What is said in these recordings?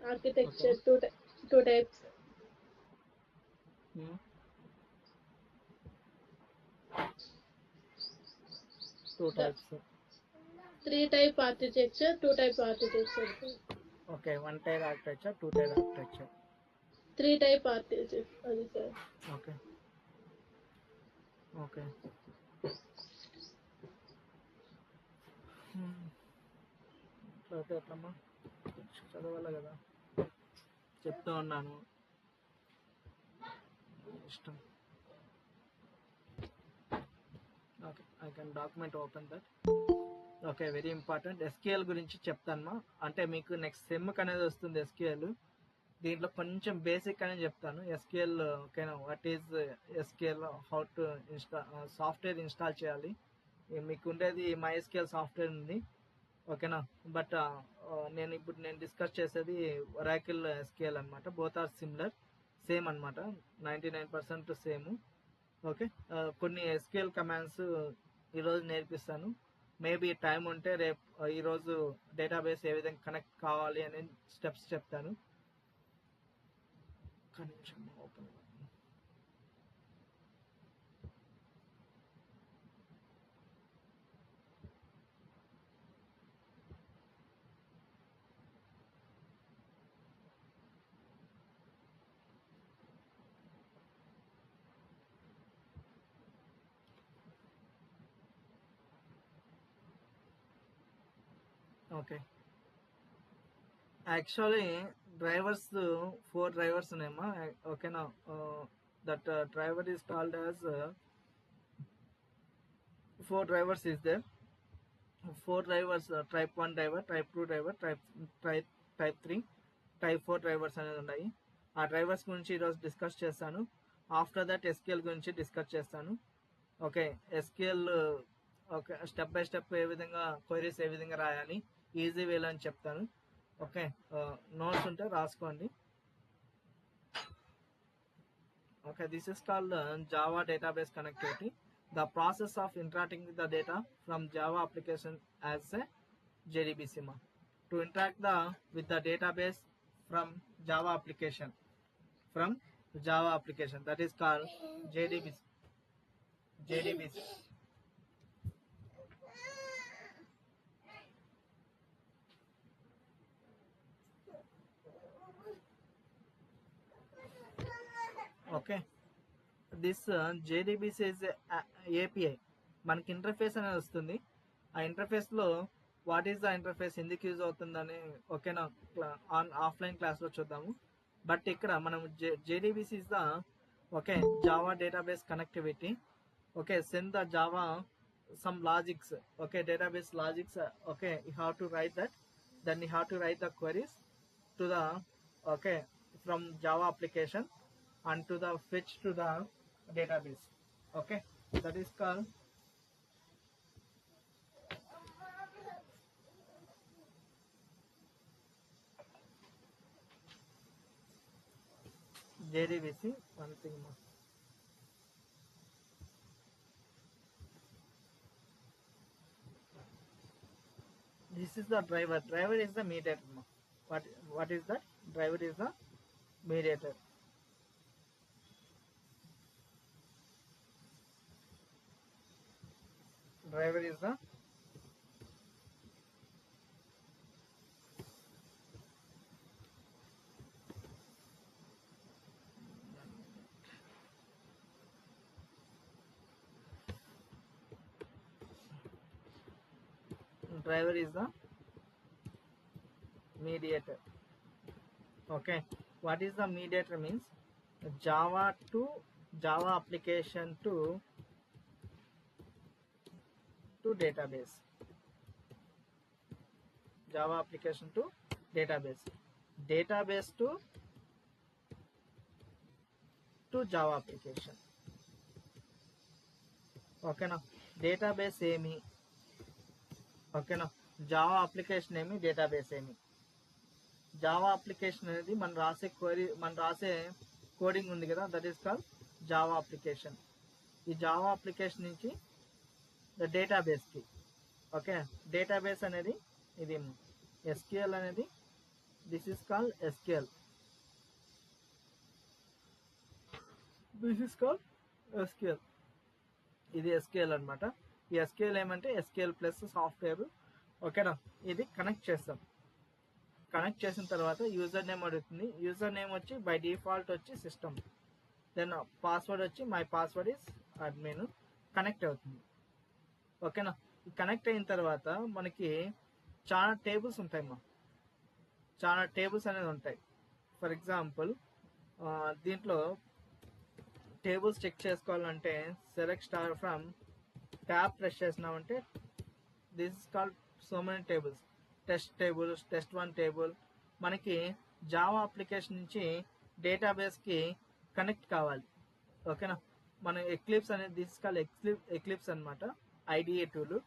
Okay. Architecture, two types. Hmm. Two The types. three type architecture, two type architecture, Okay, one tier architecture, two tier architecture. three type architecture. Sorry, sir. Okay. Okay. అయితే ఎట్లమ్మా చదవాలి కదా చెప్తూ ఉన్నాను ఇష్టం. Okay I can document open that. Okay very important SQL గురించి చెప్తాను. అంటే మీకు నెక్స్ట్ సెమ్కి అనేది వస్తుంది ఎస్క్యూఎల్. దీంట్లో కొంచెం బేసిక్ అనేది చెప్తాను ఎస్క్యూఎల్. ఓకేనా, what is SQL, how to software install చేయాలి. మీకు ఉండేది MySQL సాఫ్ట్వేర్ ఉంది, ఓకేనా. బట్ నేను డిస్కస్ చేసేది ఒరాకిల్ ఎస్క్యూఎల్ అనమాట. బోత్ ఆర్ సిమిలర్, సేమ్ అనమాట, 99% సేమ్. ఓకే, కొన్ని ఎస్క్యూఎల్ కమాండ్స్ ఈరోజు నేర్పిస్తాను. మేబీ టైం ఉంటే రేపు ఈరోజు డేటాబేస్ ఏ విధంగా కనెక్ట్ కావాలి అనే స్టెప్స్ చెప్తాను. ఒక్క నిమిషం open. Okay, actually drivers 4 drivers ఉన్నాయమ్మా, ఓకేనా. That driver is called as 4 drivers is there. 4 drivers, type 1 driver, type 2 driver, type 3, type 4 drivers అనేది ఉన్నాయి. ఆ డ్రైవర్స్ గురించి ఈరోజు డిస్కస్ చేస్తాను. ఆఫ్టర్ దట్ ఎస్క్యూఎల్ గురించి డిస్కస్ చేస్తాను. Okay, SQL okay step by step ఏ విధంగా క్వైరీస్ ఏ విధంగా రాయాలి ఈజీ వేలో అని చెప్తాను. ఓకే, నోట్స్ ఉంటే రాసుకోండి. Okay, this is called Java database connectivity, the process of interacting with the data from Java application as a JDBC. To interact with the database from Java application, that is called JDBC. Okay, this JDBC is API. మనకి interface అనేది వస్తుంది. ఆ ఇంటర్ఫేస్లో what is the interface, ఎందుకు use అవుతుందని ఓకేనా offline క్లాస్లో చూద్దాము. But ఇక్కడ మనం JDBC is the okay Java database connectivity. Okay, send the Java some logics, okay, database logics, okay, you have to write that. Then you have to write the queries to the okay from Java application and to the fetch to the database. Okay, that is called JDBC. One thing more. This is the driver. Driver is the mediator. What is that? Driver is the mediator. Driver is the mediator. Okay, what is the mediator means? Java to Java application to database. Java application to database. Database to Java application. Okay na, database ఏమి, ఓకేనా, Java application ఏమి, database ఏమి. Java application అనేది మనం రాసే coding ఉంది కదా, that is called Java application. ఈ జావా అప్లికేషన్ నుంచి డేటాబేస్కి, ఓకే, డేటాబేస్ అనేది ఇది ఎస్క్యూఎల్ అనేది this is called SQL. This is called SQL. ఇది ఎస్క్యూఎల్ అనమాట. ఈ ఎస్క్యూఎల్ ఏమంటే ఎస్క్యూఎల్ ప్లస్ సాఫ్ట్వేర్. ఓకేనా, ఇది కనెక్ట్ చేస్తాం. కనెక్ట్ చేసిన తర్వాత యూజర్ నేమ్ అడుగుతుంది. యూజర్ నేమ్ వచ్చి బై డిఫాల్ట్ వచ్చి సిస్టమ్, దెన్ పాస్వర్డ్ వచ్చి my password is admin. Connect అవుతుంది. ఓకేనా, ఈ కనెక్ట్ అయిన తర్వాత మనకి చాలా టేబుల్స్ ఉంటాయమ్మా. చాలా టేబుల్స్ అనేది ఉంటాయి. ఫర్ ఎగ్జాంపుల్ దీంట్లో టేబుల్స్ చెక్ చేసుకోవాలంటే select star from tab press చేసినామంటే this is called so many tables. Test table, test 1 table. మనకి జావా అప్లికేషన్ నుంచి డేటాబేస్కి కనెక్ట్ కావాలి. ఓకేనా, మన ఎక్లిప్స్ అనేది దిస్ ఇస్ కాల్డ్ ఎక్లిప్స్ అనమాట, ఐడిఏ టూల్.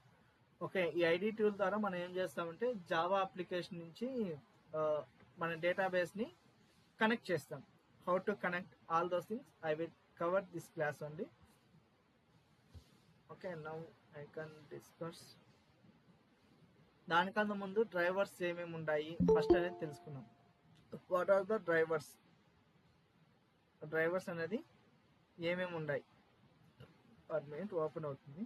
ఓకే, ఈ ఐడి టూల్ ద్వారా మనం ఏం చేస్తామంటే జావా అప్లికేషన్ నుంచి మన డేటాబేస్ని కనెక్ట్ చేస్తాం. How to connect all those things I will cover this class only. Okay, now I can discuss. దానికన్నా ముందు డ్రైవర్స్ ఏమేమి ఉన్నాయి ఫస్ట్ అనేది తెలుసుకున్నాం. What are the drivers? Drivers అనేది ఏమేమి ఉన్నాయి? 1 మినిట్ ఓపెన్ అవుతుంది.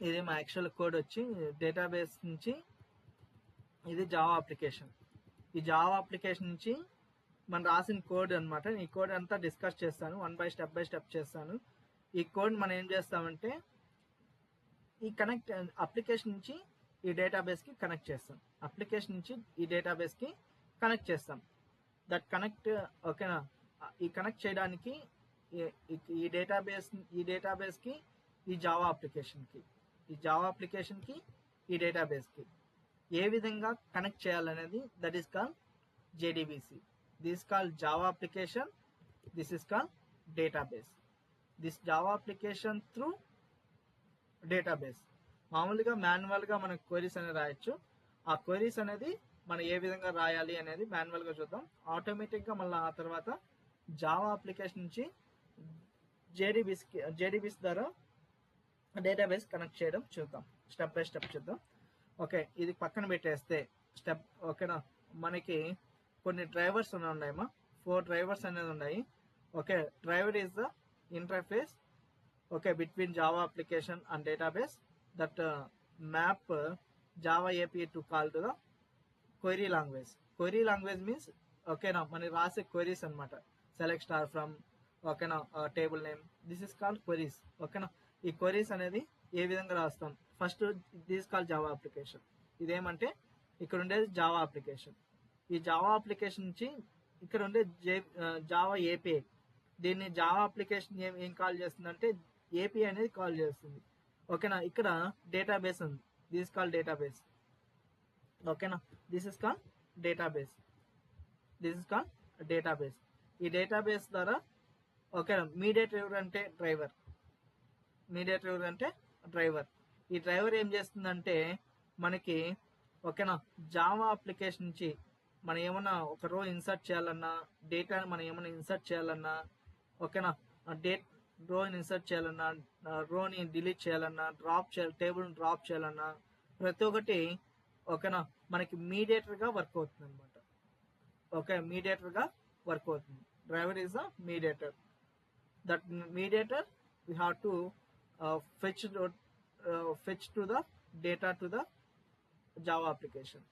ఇది మా యాక్చువల్ కోడ్ వచ్చి డేటాబేస్ నుంచి, ఇది జావా అప్లికేషన్. ఈ జావా అప్లికేషన్ నుంచి మనం రాసిన కోడ్ అనమాట. ఈ కోడ్ అంతా డిస్కస్ చేస్తాను, స్టెప్ బై స్టెప్ చేస్తాను. ఈ కోడ్ మనం ఏం చేస్తామంటే ఈ కనెక్ట్ అప్లికేషన్ నుంచి ఈ డేటాబేస్కి కనెక్ట్ చేస్తాం. అప్లికేషన్ నుంచి ఈ డేటాబేస్కి కనెక్ట్ చేస్తాం. That connect. ఓకేనా, ఈ కనెక్ట్ చేయడానికి ఈ డేటాబేస్కి ఈ జావా అప్లికేషన్కి ఈ డేటాబేస్కి ఏ విధంగా కనెక్ట్ చేయాలనేది that is called JDBC. This called Java application, this is called database. This Java application through database. మామూలుగా మాన్యువల్గా మనకు క్వరీస్ అనేది రాయొచ్చు. ఆ క్వరీస్ అనేది మనం ఏ విధంగా రాయాలి అనేది మాన్యువల్గా చూద్దాం. ఆటోమేటిక్గా మళ్ళీ ఆ తర్వాత జావా అప్లికేషన్ నుంచి జేడీబీస్ ద్వారా డేటాబేస్ కనెక్ట్ చేయడం చూద్దాం. స్టెప్ బై స్టెప్ చూద్దాం. ఓకే, ఇది పక్కన పెట్టేస్తే స్టెప్. ఓకేనా, మనకి కొన్ని డ్రైవర్స్ ఉన్నాయమ్మా. 4 డ్రైవర్స్ అనేది ఉన్నాయి. Okay, driver is the interface okay between Java application and database that map Java API to call to the query language. Query language means ఓకేనా మనకి రాసే క్వెరీస్ అనమాట. సెలెక్ట్ స్టార్ ఫ్రమ్ ఓకేనా table name, this is called queries. ఓకేనా, ఈ queries అనేది ఏ విధంగా రాస్తాం? First this call Java application. ఇదేమంటే ఇక్కడ ఉండేది జావా అప్లికేషన్. ఈ జావా అప్లికేషన్ నుంచి ఇక్కడ ఉండే జావా ఏపీఐ. దీన్ని జావా అప్లికేషన్ ఏం కాల్ చేస్తుందంటే ఏపీఐ అనేది కాల్ చేస్తుంది. ఓకేనా, ఇక్కడ డేటాబేస్ ఉంది. This call database. ఓకేనా, దిస్ ఇస్ కాల్ డేటాబేస్. ఈ డేటాబేస్ ద్వారా ఓకేనా మీడియేటర్ ఎవరంటే డ్రైవర్. ఈ డ్రైవర్ ఏం చేస్తుందంటే మనకి ఓకేనా జావా అప్లికేషన్ నుంచి మనం ఏమన్నా ఒక రో ఇన్సర్ట్ చేయాలన్నా, డేటాని మనం ఏమైనా ఇన్సర్ట్ చేయాలన్నా, ఓకేనా రోని ఇన్సర్ట్ చేయాలన్నా, రోని డిలీట్ చేయాలన్నా, టేబుల్ని డ్రాప్ చేయాలన్నా ప్రతి ఒక్కటి ఓకేనా మనకి మీడియేటర్గా వర్క్ అవుతుంది అనమాట. ఓకే, మీడియేటర్గా వర్క్ అవుతుంది. Driver is the mediator. That mediator we have to fetch to the data to the Java application.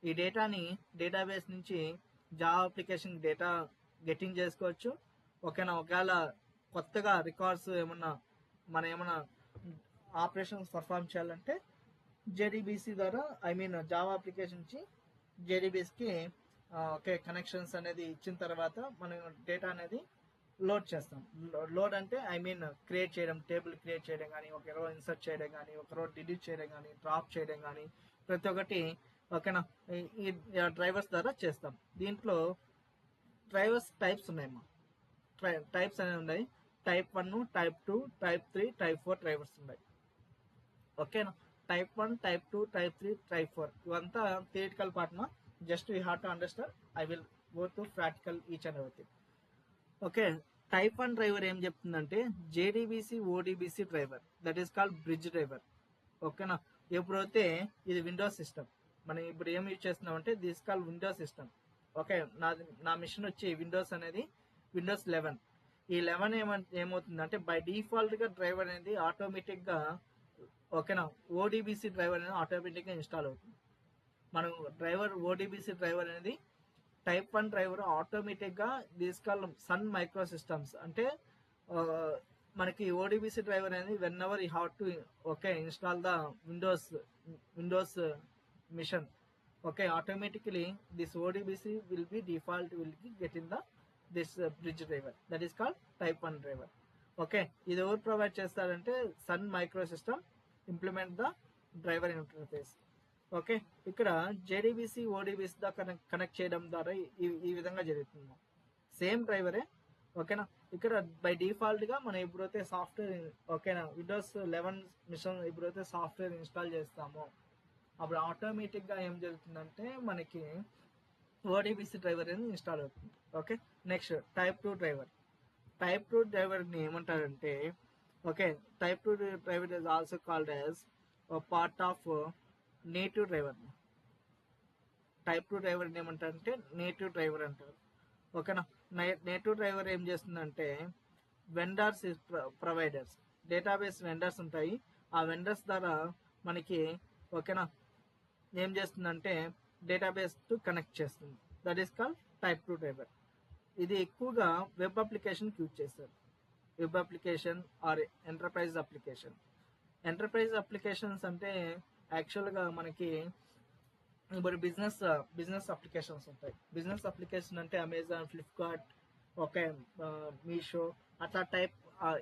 ఈ డేటాని డేటాబేస్ నుంచి జావా అప్లికేషన్ డేటా గెటింగ్ చేసుకోవచ్చు. ఓకేనా, ఒకవేళ కొత్తగా రికార్డ్స్ ఏమన్నా ఆపరేషన్స్ పర్ఫామ్ చేయాలంటే జేడీబీసీ ద్వారా జావా అప్లికేషన్ నుంచి జేడీబీస్కి ఓకే కనెక్షన్స్ అనేది ఇచ్చిన తర్వాత మనం డేటా అనేది లోడ్ చేస్తాం. లోడ్ అంటే క్రియేట్ చేయడం, టేబుల్ క్రియేట్ చేయడం కానీ, ఒక రో ఇన్సర్ట్ చేయడం కానీ, ఒక రో డిలీట్ చేయడం కానీ, డ్రాప్ చేయడం కానీ, ప్రతి ఒక్కటి ఓకేనా ఈ డ్రైవర్స్ ద్వారా చేస్తాం. దీంట్లో డ్రైవర్స్ టైప్స్ ఉన్నాయమ్మా. టైప్స్ అనేవి ఉన్నాయి. Type 1, type 2, type 3, type 4 drivers ఉన్నాయి. ఓకేనా. టైప్ 1, టైప్ 2, టైప్ 3, టైప్ 4 ఇవంతా థియరిటికల్ పార్ట్ మా. Just you have to understand. I will go to practical each and everything. Okay. Type 1 driver ఏం చెప్తుందంటే JDBC ODBC driver, that is called bridge driver. ఓకేనా. ఎప్పుడైతే ఇది Windows system, మనం ఇప్పుడు ఏం యూజ్ చేస్తున్నాం అంటే this call Windows system. Okay. నా మిషన్ వచ్చి విండోస్ అనేది విండోస్ 11. ఈ 11 ఏమవుతుందంటే బై డిఫాల్ట్ గా డ్రైవర్ అనేది ఆటోమేటిక్ గా ఓకేనా ఓడిబిసి డ్రైవర్ అనేది ఆటోమేటిక్ గా ఇన్స్టాల్ అవుతుంది. మనం డ్రైవర్ ఓడిబిసి డ్రైవర్ అనేది టైప్ 1 డ్రైవర్ ఆటోమేటిక్ గా this call Sun Micro Systems అంటే మనకి ఓడిబిసి డ్రైవర్ అనేది whenever you have to okay install the Windows machine. Okay. Automatically this ODBC will B default will be get in the this bridge driver, that is called type 1 driver. Okay. ఇది ఎవరు provide చేస్తారంటే Sun Micro System implement the driver interface. Okay. ఇక్కడ JDBC ODBC దా connect చేయడం ద్వారా ఈ విధంగా జరుగుతుంది. సేమ్ డ్రైవరే. ఓకేనా. ఇక్కడ బై డిఫాల్ట్ గా మనం ఎప్పుడైతే సాఫ్ట్వేర్ ఓకేనా విండోస్ 11 మిషన్ ఎప్పుడైతే సాఫ్ట్వేర్ ఇన్స్టాల్ చేస్తామో అప్పుడు ఆటోమేటిక్ గా ఏం జరుగుతుందంటే మనకి ఓడిబిసి డ్రైవర్ అనేది ఇన్స్టాల్ అవుతుంది. Okay. Next type 2 driver. Type 2 driver ని ఏమంటారంటే okay type 2 driver is also called as part of native driver. Type 2 driver ఏమంటారంటే నేటివ్ డ్రైవర్ అంటారు. ఓకేనా. నేటివ్ డ్రైవర్ ఏం చేస్తుందంటే వెండర్స్ ప్రొవైడర్స్ డేటాబేస్ వెండర్స్ ఉంటాయి. ఆ వెండర్స్ ద్వారా మనకి ఓకేనా ఏం చేస్తుందంటే డేటాబేస్ టు కనెక్ట్ చేస్తుంది. That is called type 2 driver. ఇది ఎక్కువగా వెబ్ అప్లికేషన్ యూజ్ చేస్తారు. Web application or enterprise application. Enterprise applications అంటే యాక్చువల్గా మనకి ఇప్పుడు బిజినెస్ అప్లికేషన్స్ ఉంటాయి. బిజినెస్ అప్లికేషన్ అంటే అమెజాన్, ఫ్లిప్కార్ట్, ఓకే మీషో అట్లా టైప్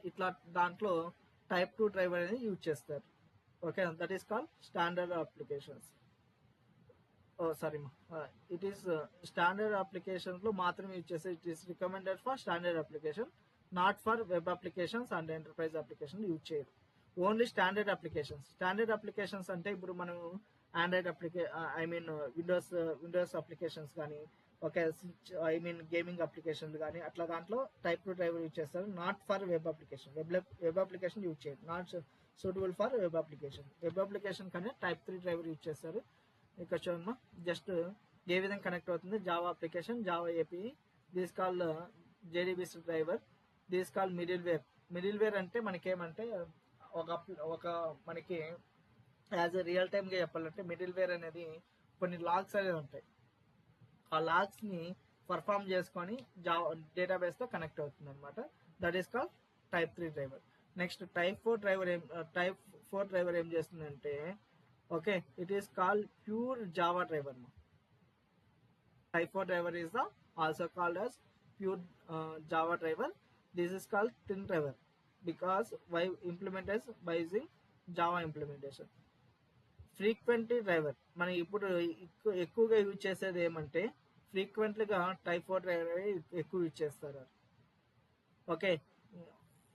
ఇట్లా దాంట్లో టైప్ 2 డ్రైవర్ అనేది యూజ్ చేస్తారు. Okay. That is called standard applications. Sorry it is standard applications లో మాత్రమే యూజ్ చేస్తారు. It is recommended for standard application, not for web applications and enterprise application use చేయరు. Only standard applications. Standard applications అంటే ఇప్పుడు మనం Android Windows applications కానీ okay gaming applications కానీ అట్లా దాంట్లో టైప్ 2 డ్రైవర్ యూజ్ చేస్తారు. Not for web application. Web application use చేయరు. Not suitable for web application. Web application కానీ టైప్ 3 డ్రైవర్ యూజ్ చేస్తారు. ఇక్కడ చూడమ్మా జస్ట్ ఏ విధంగా కనెక్ట్ అవుతుంది. Java application, Java AP, this call JDBC driver, this call middleware. Middleware అంటే మనకేమంటే ఒక మనకి యాజ్ ఎ రియల్ టైమ్ గా చెప్పాలంటే మిడిల్ వేర్ అనేది కొన్ని లాగ్స్ అనేది ఉంటాయి. ఆ లాగ్స్ ని పర్ఫామ్ చేసుకొని డేటాబేస్ తో కనెక్ట్ అవుతుంది అనమాట. That is call type 3 driver. Next type 4 driver ఏం చేస్తుందంటే okay it is called pure Java driver. Type 4 driver is the also called as pure Java driver. This is called thin driver because why implemented by using Java implementation. Frequently driver మనం ఇప్పుడు ఎక్కువగా use చేసేది ఏమంటే ఫ్రీక్వెంట్లీగా type 4 driver ఎక్కువ use చేస్తారు. Okay.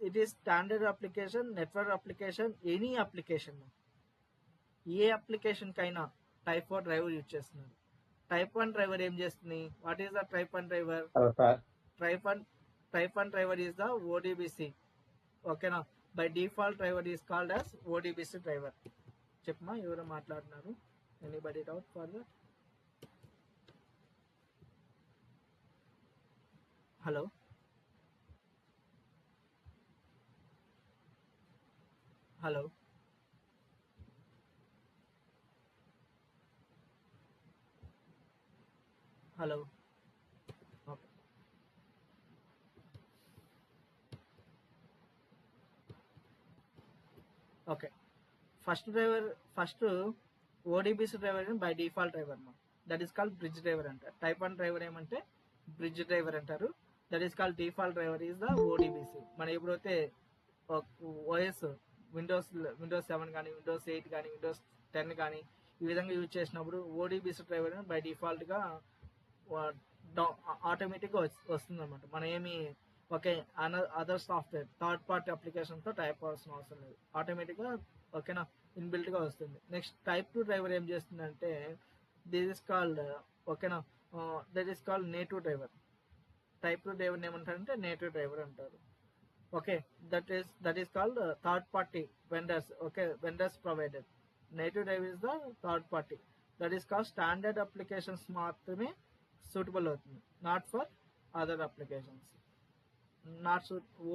It is standard application, network application, any application, ఏ application కైనా టైప్ 4 డ్రైవర్ యూజ్ చేస్తున్నారు. టైప్ 1 డ్రైవర్ ఏం చేస్తుంది? What is the type 1 driver? Type 1 driver is the ODBC. ఓకేనా. By default driver is called as ODBC driver. చెప్పమా ఎవరు మాట్లాడుతున్నారు? Anybody doubt for that? Hello hello hello. Okay. Okay. First ODBC driver by default driver that is called bridge driver అంటారు. Type 1 driver ఏమంటే bridge driver అంటారు. That is called default driver is the ODBC. మనం ఎప్పుడైతే OS Windows 7 కానీ, Windows 8 కానీ, Windows 10 కానీ ఈ విధంగా యూజ్ చేసినప్పుడు ఓడిబిసి డ్రైవర్ బై డిఫాల్ట్గా ఆటోమేటిక్గా వస్తుంది అనమాట. మనం ఏమి okay other software third party అప్లికేషన్తో టైప్ అవ్వాల్సిన అవసరం లేదు, ఆటోమేటిక్గా ఓకేనా ఇన్బిల్ట్గా వస్తుంది. నెక్స్ట్ టైప్ 2 డ్రైవర్ ఏం చేస్తుందంటే దిస్ ఇస్ కాల్డ్ ఓకేనా that is called native driver. Type 2 driver ఏమంటారంటే నేటివ్ డ్రైవర్ అంటారు. Okay that is called third party vendors. Okay vendors provided. Native driver is the third party. That is called standard applications మాత్రమే suitable అవుతుంది, not for other applications.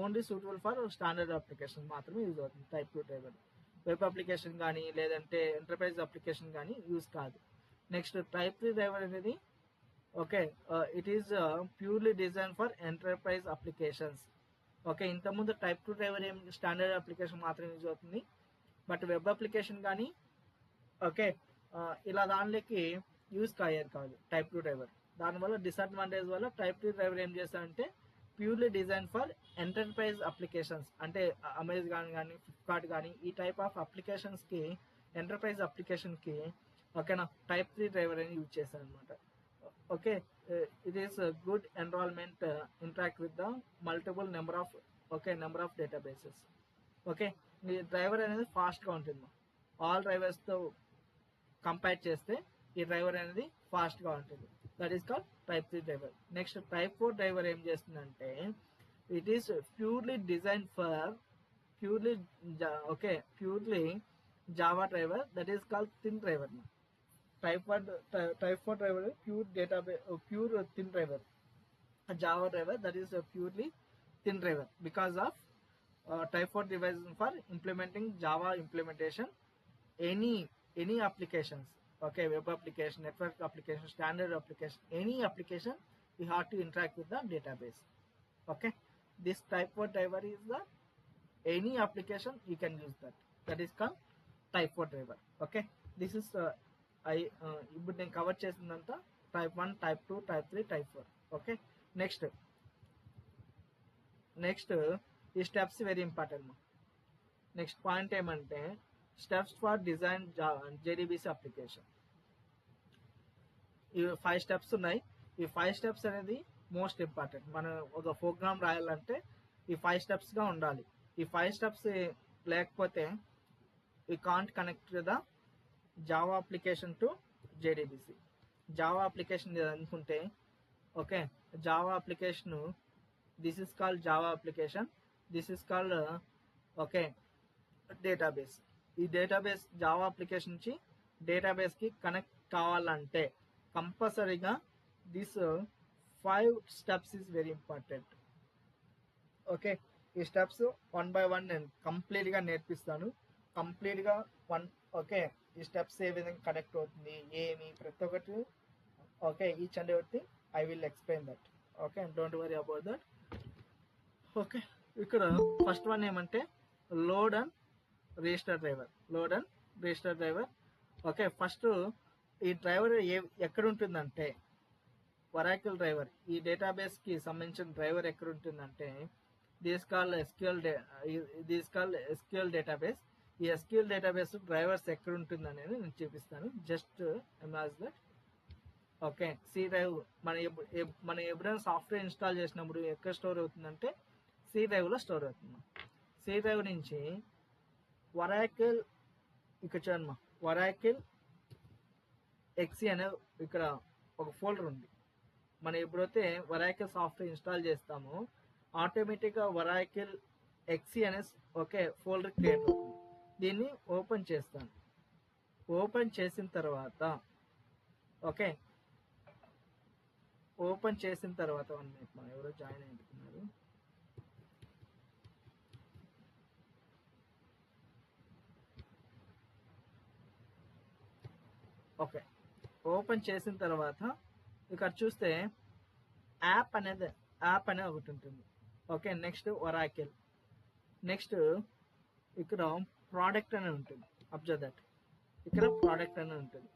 Only suitable for standard application మాత్రమే use అవుతుంది type 2 driver. Web application కానీ లేదంటే enterprise application కానీ use కాదు. Next type 3 driver అనేది okay it is purely design for enterprise applications. Okay ఇంతకుముందు టైప్ 2 డ్రైవర్ ఏం standard application మాత్రమే యూజ్ అవుతుంది, బట్ వెబ్ అప్లికేషన్ కానీ ఓకే ఇలా దానిలోకి యూజ్ కాదు టైప్ 2 డ్రైవర్. దానివల్ల డిసడ్వాంటేజ్ వల్ల టైప్ 3 డ్రైవర్ ఏం చేస్తారంటే purely design for enterprise applications, అంటే అమెజాన్ కానీ ఫ్లిప్కార్ట్ కానీ ఈ టైప్ ఆఫ్ అప్లికేషన్స్కి ఎంటర్ప్రైజ్ అప్లికేషన్కి ఓకేనా టైప్ 3 డ్రైవర్ అని యూజ్ చేశారు అనమాట. Okay it is good enrolment interact with the multiple number of databases. Okay ఈ డ్రైవర్ అనేది ఫాస్ట్గా ఉంటుంది. ఆల్ డ్రైవర్స్తో కంపేర్ చేస్తే ఈ డ్రైవర్ అనేది ఫాస్ట్గా ఉంటుంది. That is called type 3 driver. Next type 4 driver ఏం చేస్తుందంటే it is purely design for purely Java driver. That is called thin driver. Type 4 driver pure thin driver. Java driver that is purely thin driver because of type 4 device for implementing Java implementation any applications. Okay, web application, network application, standard application, any application you have to interact with the database. Okay, this type 4 driver is the any application you can use that is called type 4 driver. Okay, this is ఇప్పుడు నేను cover చేసిందంతా type 1, type 2, type 3, type 4. Okay next ఈ steps very important. Next point ఏమంటే steps for design JDBC application. ఈ 5 steps ఉన్నాయి. ఈ 5 steps అనేది most important. మనం ఒక ప్రోగ్రామ్ రాయాలంటే ఈ 5 స్టెప్స్గా ఉండాలి. ఈ 5 స్టెప్స్ లేకపోతే we can't connect to the Java application to JDBC. Java application అనుకుంటే okay Java application this is called Java application, this is called okay database. ఈ డేటాబేస్ జావా అప్లికేషన్ నుంచి డేటాబేస్కి కనెక్ట్ కావాలంటే కంపల్సరీగా this 5 steps is very important. Okay ఈ steps 1 by 1 నేను కంప్లీట్గా నేర్పిస్తాను. కంప్లీట్గా ఓకే ఈ స్టెప్స్ ఏ విధంగా కనెక్ట్ అవుతుంది ఏమి ప్రతి ఒక్కటి okay each and everything I will explain that. Okay don't worry about that. Okay ఇక్కడ ఫస్ట్ వన్ ఏమంటే load and register driver. Okay first ఈ డ్రైవర్ ఎక్కడ ఉంటుందంటే వరాకిల్ డ్రైవర్. ఈ డేటాబేస్కి సంబంధించిన డ్రైవర్ ఎక్కడ ఉంటుందంటే దిస్ కాల్ ఎస్క్యూఎల్ డేటాబేస్. ఈ ఎస్క్యూఎల్ డేటాబేస్ డ్రైవర్స్ ఎక్కడ ఉంటుంది అనేది నేను చూపిస్తాను. Just imagine that. Okay C drive మనం ఎప్పుడైనా సాఫ్ట్వేర్ ఇన్స్టాల్ చేసినప్పుడు ఎక్కడ స్టోర్ అవుతుందంటే సి డ్రైవ్లో స్టోర్ అవుతుంది. సి డ్రైవ్ నుంచి వరాకిల్ ఇక్కడ చూడమ్మా వరాకిల్ ఎక్సీ అనే ఇక్కడ ఒక ఫోల్డర్ ఉంది. మనం ఎప్పుడైతే వరాకిల్ సాఫ్ట్వేర్ ఇన్స్టాల్ చేస్తామో ఆటోమేటిక్గా వరాకిల్ ఎక్సీ అనే ఓకే ఫోల్డర్ క్రియేట్ అవుతుంది. దీన్ని ఓపెన్ చేస్తాను. ఓపెన్ చేసిన తర్వాత ఓకే ఓపెన్ చేసిన తర్వాత 1 minute మనం ఎవరో జాయిన్ అయిపోతున్నారు. ఓకే ఓపెన్ చేసిన తర్వాత ఇక్కడ చూస్తే యాప్ అనేది ఒకటి ఉంటుంది. Okay next వరాకిల్. నెక్స్ట్ ఇక్కడ ప్రోడక్ట్ అనేది ఉంటుంది. అబ్జర్వ్ దట్ ఇక్కడ ప్రోడక్ట్ అనేది ఉంటుంది.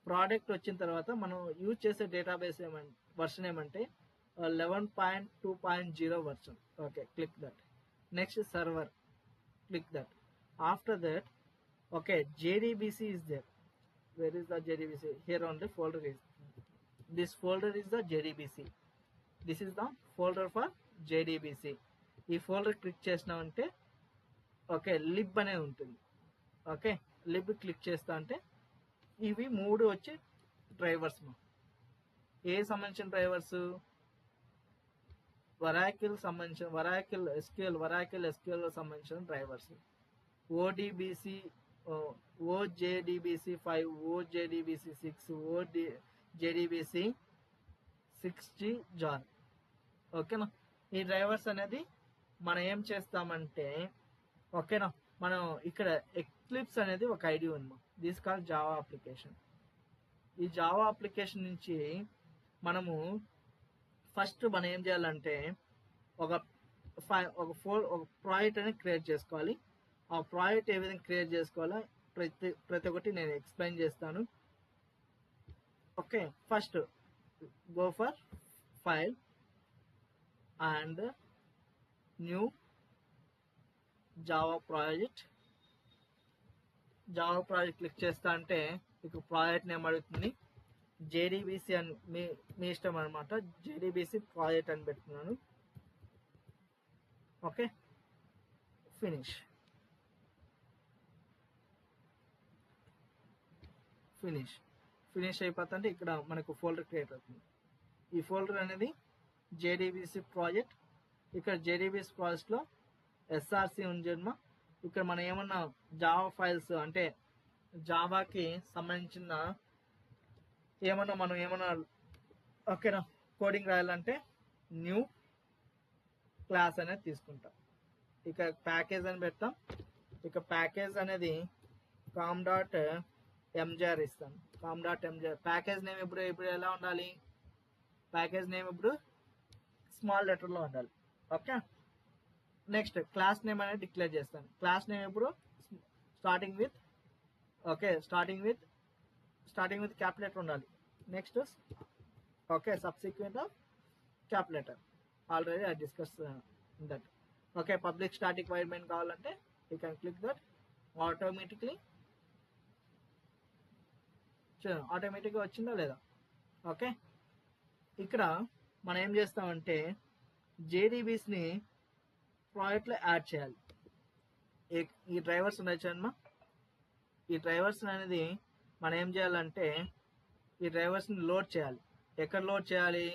ప్రోడక్ట్ వచ్చిన తర్వాత మనం యూజ్ చేసే డేటాబేస్ వర్షన్ ఏమంటే 11.2.0 version. Okay click that. Next server, click that. After that okay JDBC is there. where is the JDBC? Here only folder is. This folder is the JDBC. This is the folder for JDBC. ఈ folder click చేసినామంటే okay lib అనేది ఉంటుంది. Okay lib click చేస్తా అంటే ఇవి 3 వచ్చి drivers. ఏ సంబంధించిన drivers? Oracle సంబంధించిన వరాకిల్ ఎస్క్యూఎల్ సంబంధించిన drivers. ODBC, OJDBC 5, OJDBC 6, OJDBC 6G jar. ఓకేనా? ఈ డ్రైవర్స్ అనేది మనం ఏం చేస్తామంటే ఓకేనా, మనం ఇక్కడ ఎక్లిప్స్ అనేది ఒక ఐడి ఉంది. This call Java application. ఈ జావా అప్లికేషన్ నుంచి మనము ఫస్ట్ మనం ఏం చేయాలంటే ఒక ప్రాజెక్ట్ అనేది క్రియేట్ చేసుకోవాలి. ఆ ప్రాజెక్ట్ ఏ విధంగా క్రియేట్ చేసుకోవాలో ప్రతి ఒక్కటి నేను ఎక్స్ప్లెయిన్ చేస్తాను. Okay, first go for file and new Java project. Java project click చేస్తా అంటే మీకు ప్రాజెక్ట్ నేమ్ అడుగుతుంది. జేడీబీసీ అని మీ ఇష్టం అనమాట. జేడీబీసీ ప్రాజెక్ట్ అని పెట్టుకున్నాను. ఓకే, ఫినిష్ అయిపోతుంటే ఇక్కడ మనకు ఫోల్డర్ క్రియేట్ అవుతుంది. ఈ ఫోల్డర్ అనేది జేడీబీసీ ప్రాజెక్ట్. ఇక్కడ జేడీబీసీ ప్రాజెక్ట్లో ఎస్ఆర్సి ఉందమ్మా. ఇక్కడ మనం ఏమన్నా జావా ఫైల్స్ అంటే జావాకి సంబంధించిన మనం ఏమన్నా ఓకేనా కోడింగ్ రాయాలంటే న్యూ క్లాస్ అనేది తీసుకుంటాం. ఇక ప్యాకేజ్ అని పెడతాం. ఇక ప్యాకేజ్ అనేది com.mjar ఇస్తాం. com.mjar ప్యాకేజ్ నేమ్ ఇప్పుడు ఎలా ఉండాలి? ప్యాకేజ్ నేమ్ ఇప్పుడు స్మాల్ లెటర్లో ఉండాలి. ఓకే, నెక్స్ట్ క్లాస్ నేమ్ అనేది డిక్లేర్ చేస్తాను. క్లాస్ నేమ్ ఇప్పుడు స్టార్టింగ్ విత్ క్యాపిటల్ ఉండాలి. Next okay subsequent of capital. Already I discuss that. Okay, public static wide main కావాలంటే యూ కెన్ క్లిక్ దట్. ఆటోమేటిక్గా వచ్చిందా లేదా? ఓకే, ఇక్కడ మనం ఏం చేస్తామంటే జేడీబీస్ని ప్రాజెక్ట్లో యాడ్ చేయాలి. ఈ డ్రైవర్స్ ఉన్నాయి చూడమ్మా. ఈ డ్రైవర్స్ అనేది మనం ఏం చేయాలంటే ఈ డ్రైవర్స్ని లోడ్ చేయాలి. ఎక్కడ లోడ్ చేయాలి?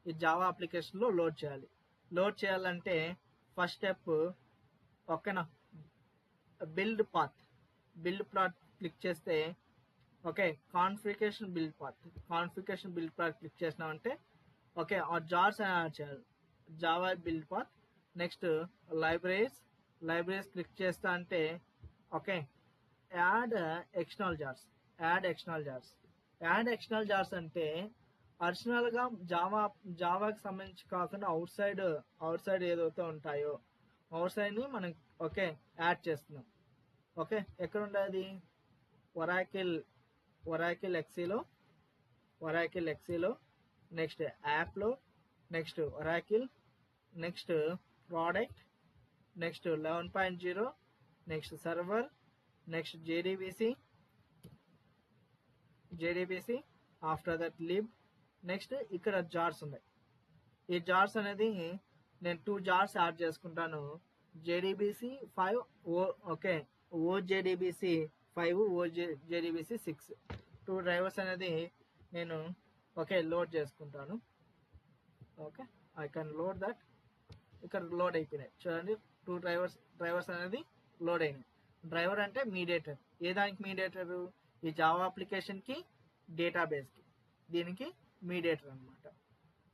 ఈ జావా అప్లికేషన్లో లోడ్ చేయాలి. లోడ్ చేయాలంటే ఫస్ట్ స్టెప్ ఓకేనా, బిల్డ్ పాత్ క్లిక్ చేస్తే okay configuration build path click చేసినామంటే ఓకే ఆ జార్స్ అని యాడ్ చేయాలి. Java build path. Next libraries click చేస్తా అంటే ఓకే యాడ్ ఎక్స్టర్నల్ జార్స్ అంటే అడిషనల్గా జావాకి సంబంధించి కాకుండా అవుట్ సైడ్ ఏదైతే ఉంటాయో అవుట్ సైడ్ని మనం ఓకే యాడ్ చేస్తున్నాం. ఓకే, ఎక్కడ ఉండేది? ఒరాకిల్ ఎక్సీలో నెక్స్ట్ యాప్లో next Oracle next product next 11.0 next server next JDBC after that lib. Next ఇక్కడ జార్స్ ఉన్నాయి. ఈ జార్స్ అనేది నేను 2 జార్స్ యాడ్ చేసుకుంటాను. జేడీబీసీ 5 ఓకే ఓజేడీబీసీ 5 ఓజేడీబీసీ 6 2 డ్రైవర్స్ అనేది నేను ఓకే లోడ్ చేసుకుంటాను. Okay, I can load that. ఇక్కడ లోడ్ అయిపోయినాయి చూడండి. 2 డ్రైవర్స్ అనేది లోడ్ అయినాయి. డ్రైవర్ అంటే మీడియేటర్. ఏ దానికి మీడియేటరు? ఈ జావా అప్లికేషన్కి డేటాబేస్కి, దీనికి మీడియేటర్ అనమాట.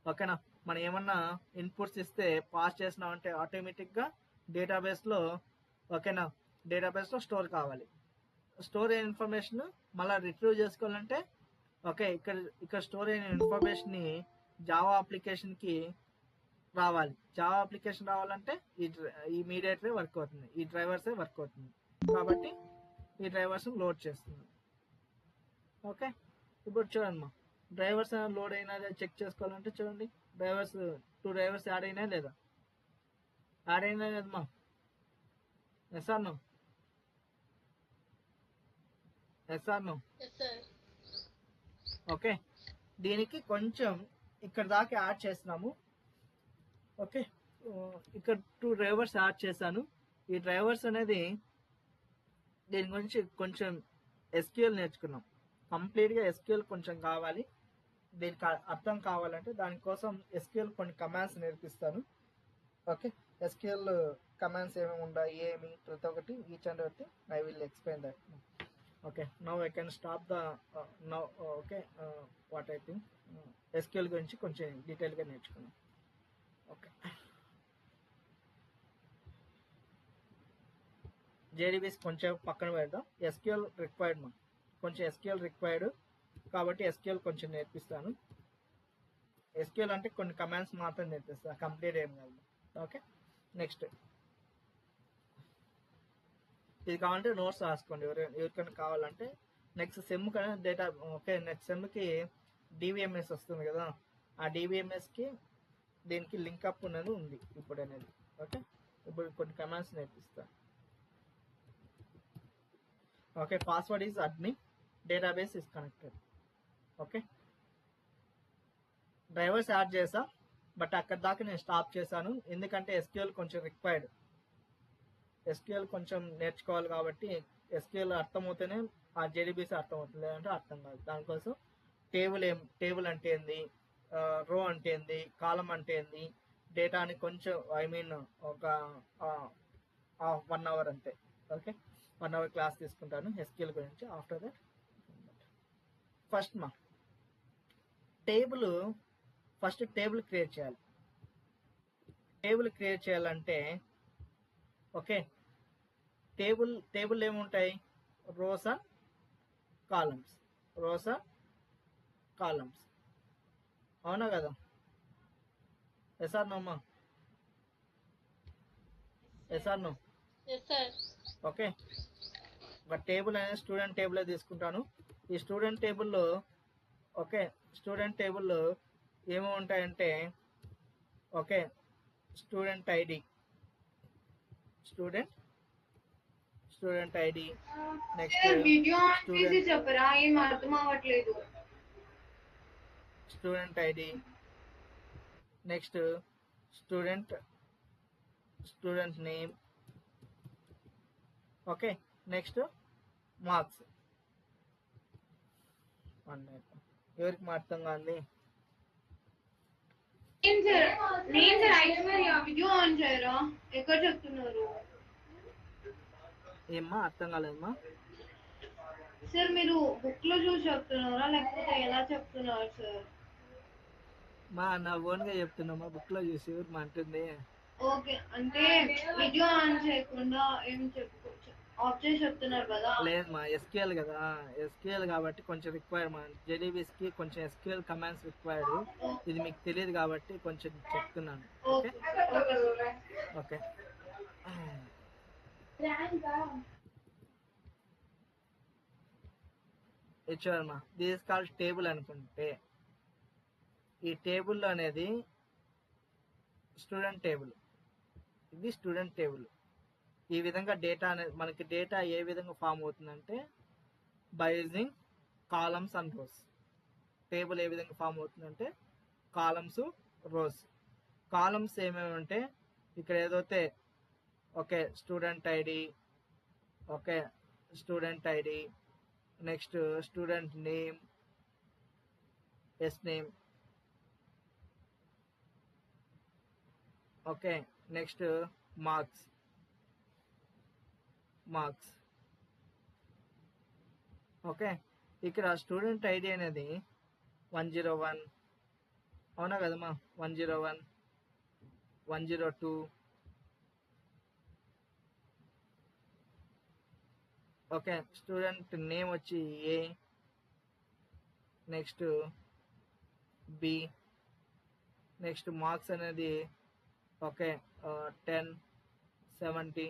ఓకేనా, మనం ఏమన్నా ఇన్పుట్స్ ఇస్తే పాస్ చేసినామంటే ఆటోమేటిక్గా డేటాబేస్లో ఓకేనా డేటాబేస్లో స్టోర్ కావాలి. స్టోర్ అయిన ఇన్ఫర్మేషన్ మళ్ళీ రిట్రీవ్ చేసుకోవాలంటే ఓకే ఇక్కడ స్టోర్ అయిన ఇన్ఫర్మేషన్ని జావా అప్లికేషన్కి రావాలి. జావా అప్లికేషన్ రావాలంటే ఈ మీడియేటరే వర్క్ అవుతుంది, ఈ డ్రైవర్సే వర్క్ అవుతుంది. కాబట్టి ఈ డ్రైవర్స్ని లోడ్ చేస్తుంది. ఓకే, ఇప్పుడు చూడండి మా డ్రైవర్స్ లోడ్ అయినా చెక్ చేసుకోవాలంటే చూడండి 2 డ్రైవర్స్ యాడ్ అయినా లేదా? యాడ్ అయినా లేదమ్మా? Yes or no? Yes or no? Yes sir. Okay, దీనికి కొంచెం ఇక్కడ దాకా యాడ్ చేస్తున్నాము. ఓకే, ఇక్కడ 2 డ్రైవర్స్ యాడ్ చేశాను. ఈ డ్రైవర్స్ అనేది దీని గురించి కొంచెం ఎస్క్యూఎల్ నేర్చుకున్నాం. కంప్లీట్గా ఎస్క్యూఎల్ కొంచెం కావాలి, దీనికి అర్థం కావాలంటే దానికోసం ఎస్క్యూఎల్ కొన్ని కమాండ్స్ నేర్పిస్తాను. ఓకే, ఎస్క్యూఎల్ కమాండ్స్ ఏమేమి ఉన్నాయి, ఏమి ప్రతి ఒక్కటి each and everything I will explain that. Okay, now I can stop the now. Okay, what I think SQL గురించి కొంచెం డీటెయిల్గా నేర్చుకున్నాం. ఓకే, జేడీబీస్ కొంచెం పక్కన పెడదాం. ఎస్క్యూఎల్ రిక్వైర్డ్ కొంచెం ఎస్క్యూఎల్ రిక్వైర్డ్ కాబట్టి ఎస్క్యూఎల్ కొంచెం నేర్పిస్తాను. ఎస్క్యూఎల్ అంటే కొన్ని కమాండ్స్ మాత్రం నేర్పిస్తాను, కంప్లీట్ ఏం కాదు. ఓకే, నెక్స్ట్ ఇది కావాలంటే నోట్స్ రాసుకోండి ఎవరికైనా కావాలంటే. నెక్స్ట్ సెమ్ కానీ డేటా. ఓకే, నెక్స్ట్ సెమ్కి డివిఎంఎస్ వస్తుంది కదా, ఆ డివిఎంఎస్కి దీనికి లింక్అప్ అనేది ఉంది ఇప్పుడు అనేది. ఓకే, ఇప్పుడు కొన్ని కమాండ్స్ నేర్పిస్తాను. Okay, password is admin, database is connected. Okay, drivers add చేసా, బట్ అక్కడ దాకా నేను స్టాప్ చేశాను ఎందుకంటే ఎస్క్యూఎల్ కొంచెం రిక్వైర్డ్. ఎస్క్యూఎల్ కొంచెం నేర్చుకోవాలి కాబట్టి ఎస్క్యూఎల్ అర్థమవుతేనే ఆ జేడీబీసీ అర్థమవుతుంది, లేదంటే అర్థం కాదు. దానికోసం టేబుల్ అంటే ఏంది, రో అంటే ఏంది, కాలం అంటే ఏంది, డేటా అని కొంచెం ఒక 1 అవర్ అంతే. ఓకే, 1 అవర్ క్లాస్ తీసుకుంటాను ఎస్క్యూఎల్ గురించి. After that first table create చేయాలి. టేబుల్ క్రియేట్ చేయాలంటే ఓకే, టేబుల్ ఏముంటాయి, రోస్ అండ్ కాలమ్స్, అవునా కదా? ఎస్ ఆర్ నో అమ్మా? Yes or no? Yes sir. Okay, ఒక టేబుల్ అనేది స్టూడెంట్ టేబుల్ తీసుకుంటాను. ఈ స్టూడెంట్ టేబుల్లో ఏమేమి ఉంటాయంటే okay, student ID, next student ID, next student name. Okay, next marks. ఎవరికి అర్థం కాంది? ఏమ్మా అర్థం కాలేదమ్మా? సార్ మీరు బుక్ లో చూసి చెప్తున్నారా లేకపోతే ఎలా చెప్తున్నారు సార్? నా ఓన్ గా చెప్తున్నామా, బుక్ లో చూసి ఎవరు అంటుంది? ఓకే, అంటే వీడియో ఆన్ చేయకుండా ఏం ఆఫ్ చేసి చెప్తున్నారు కదా? లేదమ్మా, ఎస్క్యూఎల్ కదా, ఎస్క్యూఎల్ కాబట్టి కొంచెం రిక్వైర్డ్ మా జేడీబీస్ కి కొంచెం ఎస్క్యూఎల్ కమాండ్స్ రిక్వైర్డ్. ఇది మీకు తెలియదు కాబట్టి కొంచెం చెప్తున్నాను. ఓకే ఓకే, ఇచ్చారమ్మా. దిస్ కాల్డ్ టేబుల్ అనుకుంటే ఈ టేబుల్ అనేది స్టూడెంట్ టేబుల్, ఇది స్టూడెంట్ టేబుల్. ఈ విధంగా డేటా అనేది మనకి డేటా ఏ విధంగా ఫామ్ అవుతుందంటే by using columns and rows. Table ఏ విధంగా ఫామ్ అవుతుందంటే కాలమ్స్, రోస్. కాలమ్స్ ఏమేమి అంటే ఇక్కడ ఏదైతే okay, student ID, next student name, name. Okay, next marks. Okay, ఇక్కడ స్టూడెంట్ ఐడి అనేది 101, అవునా కదమ్మా? 101, 102. ఓకే, స్టూడెంట్ నేమ్ వచ్చి ఏ, నెక్స్ట్ బి, నెక్స్ట్ మార్క్స్ అనేది ఓకే 10, 70.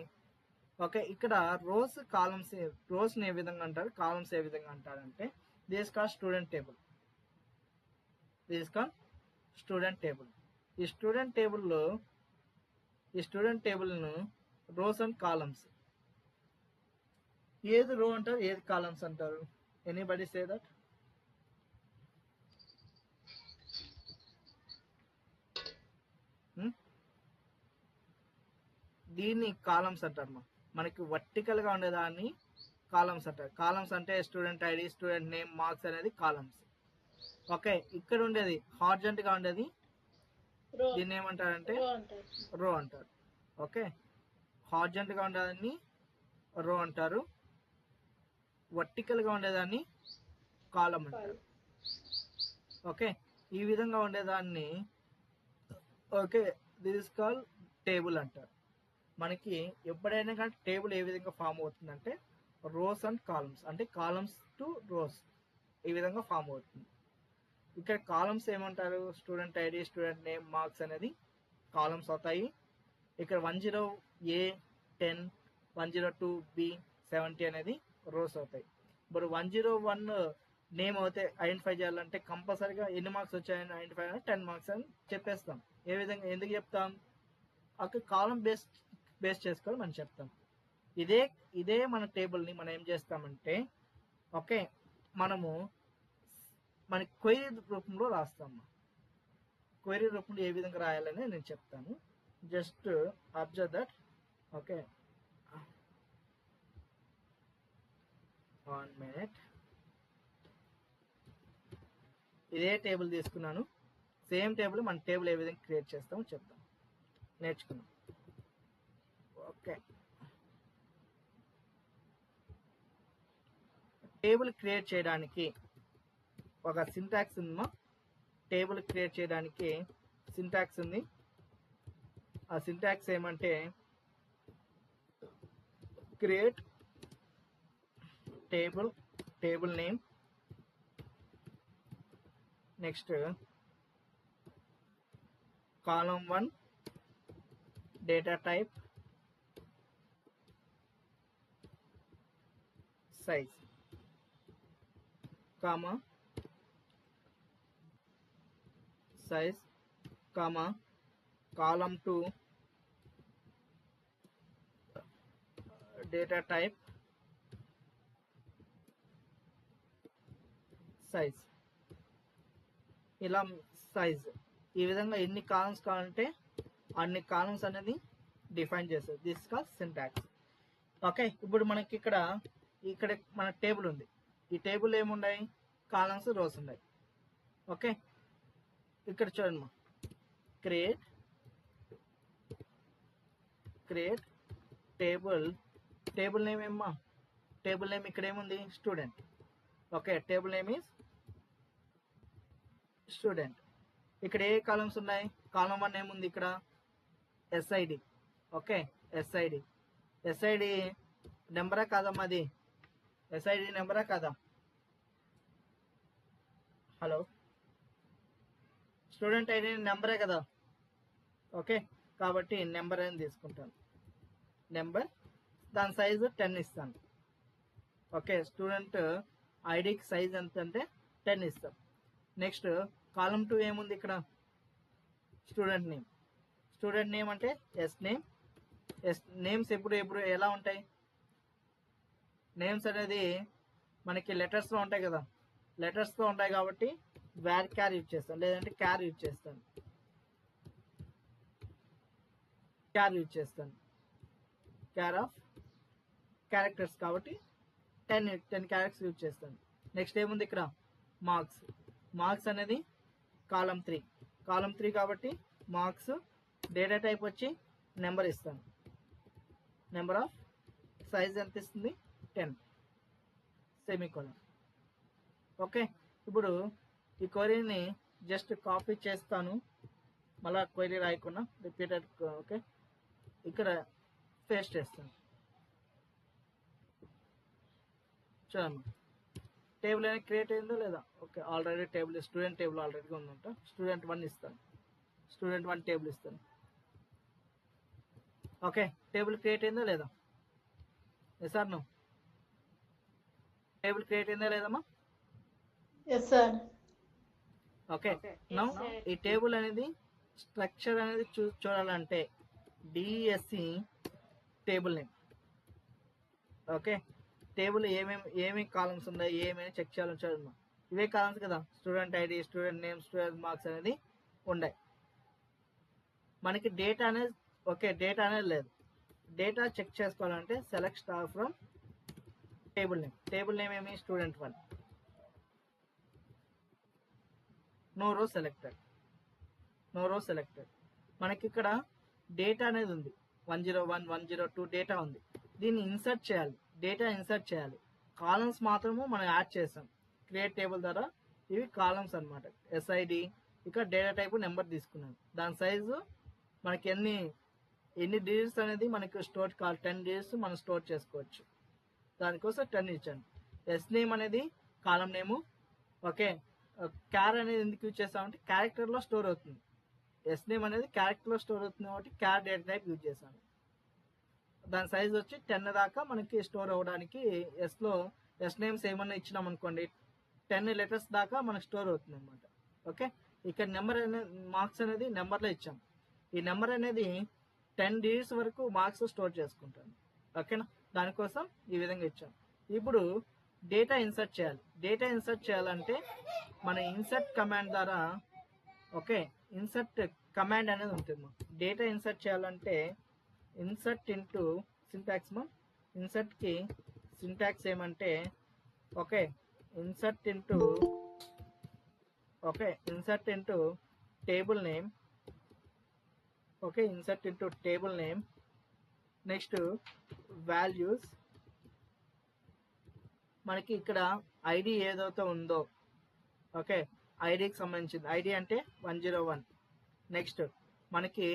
ఓకే, ఇక్కడ రోస్ని ఏ విధంగా అంటారు, కాలమ్స్ ఏ విధంగా అంటారంటే దిస్ కాల్డ్ స్టూడెంట్ టేబుల్. ఈ స్టూడెంట్ టేబుల్ను రోస్ అండ్ కాలమ్స్ ఏది రో అంటారు, ఏది కాలమ్స్ అంటారు? Anybody say that? దీన్ని కాలమ్స్ అంటారు. మనకి వర్టికల్ గా ఉండేదాన్ని కాలమ్స్ అంటారు. కాలమ్స్ అంటే student ID, student name, marks అనేది కాలమ్స్. ఓకే, ఇక్కడ ఉండేది హార్జెంట్ గా ఉండేది దీన్ని ఏమంటారంటే రో అంటారు. ఓకే, హార్జెంట్ గా ఉండేదాన్ని రో అంటారు, వర్టికల్ గా ఉండేదాన్ని కాలం అంటారు. ఓకే, ఈ విధంగా ఉండేదాన్ని okay this is called table అంటారు. మనకి ఎప్పుడైనా కానీ టేబుల్ ఏ విధంగా ఫామ్ అవుతుందంటే రోస్ అండ్ కాలమ్స్, అంటే కాలమ్స్ టు రోస్ ఈ విధంగా ఫామ్ అవుతుంది. ఇక్కడ కాలమ్స్ ఏమంటారు? Student ID, student name, marks అనేది కాలమ్స్ అవుతాయి. ఇక్కడ 10A 10, 102B 70 అనేది రోస్ అవుతాయి. ఇప్పుడు 101 నేమ్ అయితే ఐడెంటిఫై చేయాలంటే కంపల్సరీగా ఎన్ని మార్క్స్ వచ్చాయని ఐడెంటిఫై 10 మార్క్స్ అని చెప్పేస్తాం. ఏ విధంగా ఎందుకు చెప్తాం? అక్కడ కాలం బేస్ చేసుకొని మనం చెప్తాం. ఇదే మన టేబుల్ని మనం ఏం చేస్తామంటే ఓకే మనము మన క్వైరీ రూపంలో రాస్తాము. క్వైరీ రూపంలో ఏ విధంగా రాయాలని నేను చెప్తాను. Just observe that. Okay, 1 minute. ఇదే టేబుల్ తీసుకున్నాను. సేమ్ టేబుల్ మన టేబుల్ ఏ విధంగా క్రియేట్ చేస్తామో చెప్తాం, నేర్చుకున్నాం. ఓకే, టేబుల్ క్రియేట్ చేయడానికి ఒక సింటాక్స్ ఉందమ్మా. టేబుల్ క్రియేట్ చేయడానికి సింటాక్స్ ఉంది. ఆ సింటాక్స్ ఏమంటే create table name, next column 1 data type size, comma size, comma column 2 data type size. ఇలా సైజ్ ఈ విధంగా ఎన్ని కాలమ్స్ కావాలంటే అన్ని కాలమ్స్ అనేది డిఫైన్ చేస్తారు. This call syntax. ఓకే, ఇప్పుడు మనకి ఇక్కడ మన టేబుల్ ఉంది. ఈ టేబుల్ ఏమున్నాయి? కాలమ్స్, రోస్ ఉన్నాయి. ఓకే, ఇక్కడ చూడండి, క్రియేట్ టేబుల్ నేమ్ ఏమ్మా? టేబుల్ నేమ్ ఇక్కడ ఏముంది? Student. Okay, table name is student. ఇక్కడ ఏ కాలమ్స్ ఉన్నాయి? కాలమ్ 1 ఏముంది? ఇక్కడ ఎస్ఐడి. ఓకే, ఎస్ఐడి నెంబరా కాదమ్మా? అది ఎస్ఐడి నెంబరా కాదా? హలో, స్టూడెంట్ ఐడి నెంబరే కదా? ఓకే, కాబట్టి నెంబర్ అని తీసుకుంటాను. నెంబర్, దాని సైజు 10 ఇస్తాను. ఓకే, స్టూడెంట్ ఐడికి సైజ్ ఎంత అంటే 10 ఇస్తాం. నెక్స్ట్ కాలమ్ 2 ఏముంది? ఇక్కడ స్టూడెంట్ నేమ్ అంటే నేమ్స్ ఎప్పుడు ఎలా ఉంటాయి? నేమ్స్ అనేది మనకి లెటర్స్లో ఉంటాయి కదా, లెటర్స్తో ఉంటాయి కాబట్టి క్యార్ యూజ్ చేస్తాను, లేదంటే క్యార్ యూజ్ చేస్తాను. క్యార్ ఆఫ్ క్యారెక్టర్స్ కాబట్టి 10 క్యారెక్టర్స్ యూజ్ చేస్తాను. నెక్స్ట్ ఏముంది? ఇక్కడ మార్క్స్ అనేది కాలమ్ 3 కాబట్టి మార్క్స్ డేటా టైప్ వచ్చి నెంబర్ ఇస్తాను. నెంబర్ ఆఫ్ సైజ్ ఎంత ఇస్తుంది? 10 సెమీకోలన్. ఓకే, ఇప్పుడు ఈ క్వరీని జస్ట్ కాపీ చేస్తాను, మళ్ళీ క్వరీ రాయకుండా రిపీటెడ్. ఓకే, ఇక్కడ పేస్ట్ చేస్తాను. చూడండి, టేబుల్ అనేది క్రియేట్ అయిందో లేదా? ఓకే, ఆల్రెడీ స్టూడెంట్ టేబుల్ ఆల్రెడీగా ఉందంట. స్టూడెంట్ 1 ఇస్తాను, స్టూడెంట్ 1 టేబుల్ ఇస్తాను. ఓకే, టేబుల్ క్రియేట్ అయిందో లేదా? Yes or no? Table create అయిందా లేదమ్మా? Yes sir. ఓకే, నౌ ఈ టేబుల్ అనేది స్ట్రక్చర్ అనేది చూడాలంటే desc table name. Okay, table ఏమేమి కాలమ్స్ ఉన్నాయి, ఏమేమి చెక్ చేయాలని చూడమ్మా. ఇవే కాలమ్స్ కదా, student ID, student name, student marks అనేది ఉన్నాయి. మనకి డేటా అనేది డేటా అనేది లేదు. డేటా చెక్ చేసుకోవాలంటే select star from table name. Table name ఏమి, స్టూడెంట్ 1. నో రో సెలెక్టెడ్. మనకి ఇక్కడ డేటా అనేది ఉంది, 101, 102 డేటా ఉంది. దీన్ని ఇన్సర్ట్ చేయాలి. కాలమ్స్ మాత్రము మనం యాడ్ చేసాం క్రియేట్ టేబుల్ ద్వారా. ఇవి కాలమ్స్ అన్నమాట. ఎస్ఐడి, ఇక్కడ డేటా టైప్ నెంబర్ తీసుకున్నాను. దాని సైజు మనకి ఎన్ని డిజిట్స్ అనేది మనకి స్టోర్ కావాలి, 10 డిజిట్స్ మనం స్టోర్ చేసుకోవచ్చు. దానికోసం 10 ఇచ్చాను. ఎస్ నేమ్ అనేది కాలం నేము. ఓకే, క్యార్ అనేది ఎందుకు యూజ్ చేస్తామంటే క్యారెక్టర్లో స్టోర్ అవుతుంది. ఎస్ నేమ్ అనేది క్యారెక్టర్లో స్టోర్ అవుతుంది కాబట్టి క్యార్ డేటా టైప్ యూజ్ చేశాను. దాని సైజ్ వచ్చి 10 దాకా మనకి స్టోర్ అవ్వడానికి. ఎస్ నేమ్స్ ఏమన్నా ఇచ్చినాం అనుకోండి, 10 లెటర్స్ దాకా మనకి స్టోర్ అవుతుంది అనమాట. ఓకే, ఇక్కడ నెంబర్ అనేది మార్క్స్ అనేది నెంబర్లో ఇచ్చాం. ఈ నెంబర్ అనేది 10 డిజిట్స్ వరకు మార్క్స్ స్టోర్ చేసుకుంటాను. ఓకేనా, దానికోసం ఈ విధంగా ఇచ్చాం. ఇప్పుడు డేటా ఇన్సర్ట్ చేయాలంటే మన ఇన్సర్ట్ కమాండ్ ద్వారా, ఇన్సర్ట్ కమాండ్ అనేది ఉంటుంది. డేటా ఇన్సర్ట్ చేయాలంటే ఇన్సర్ట్ ఇంటూ సింటాక్స్. ఇన్సర్ట్కి సింటాక్స్ ఏమంటే insert into table name. Insert into table name. Next values. మనకి ఇక్కడ ఐడి ఏదైతే ఉందో ఐడికి సంబంధించింది. ఐడి అంటే 101. నెక్స్ట్ మనకి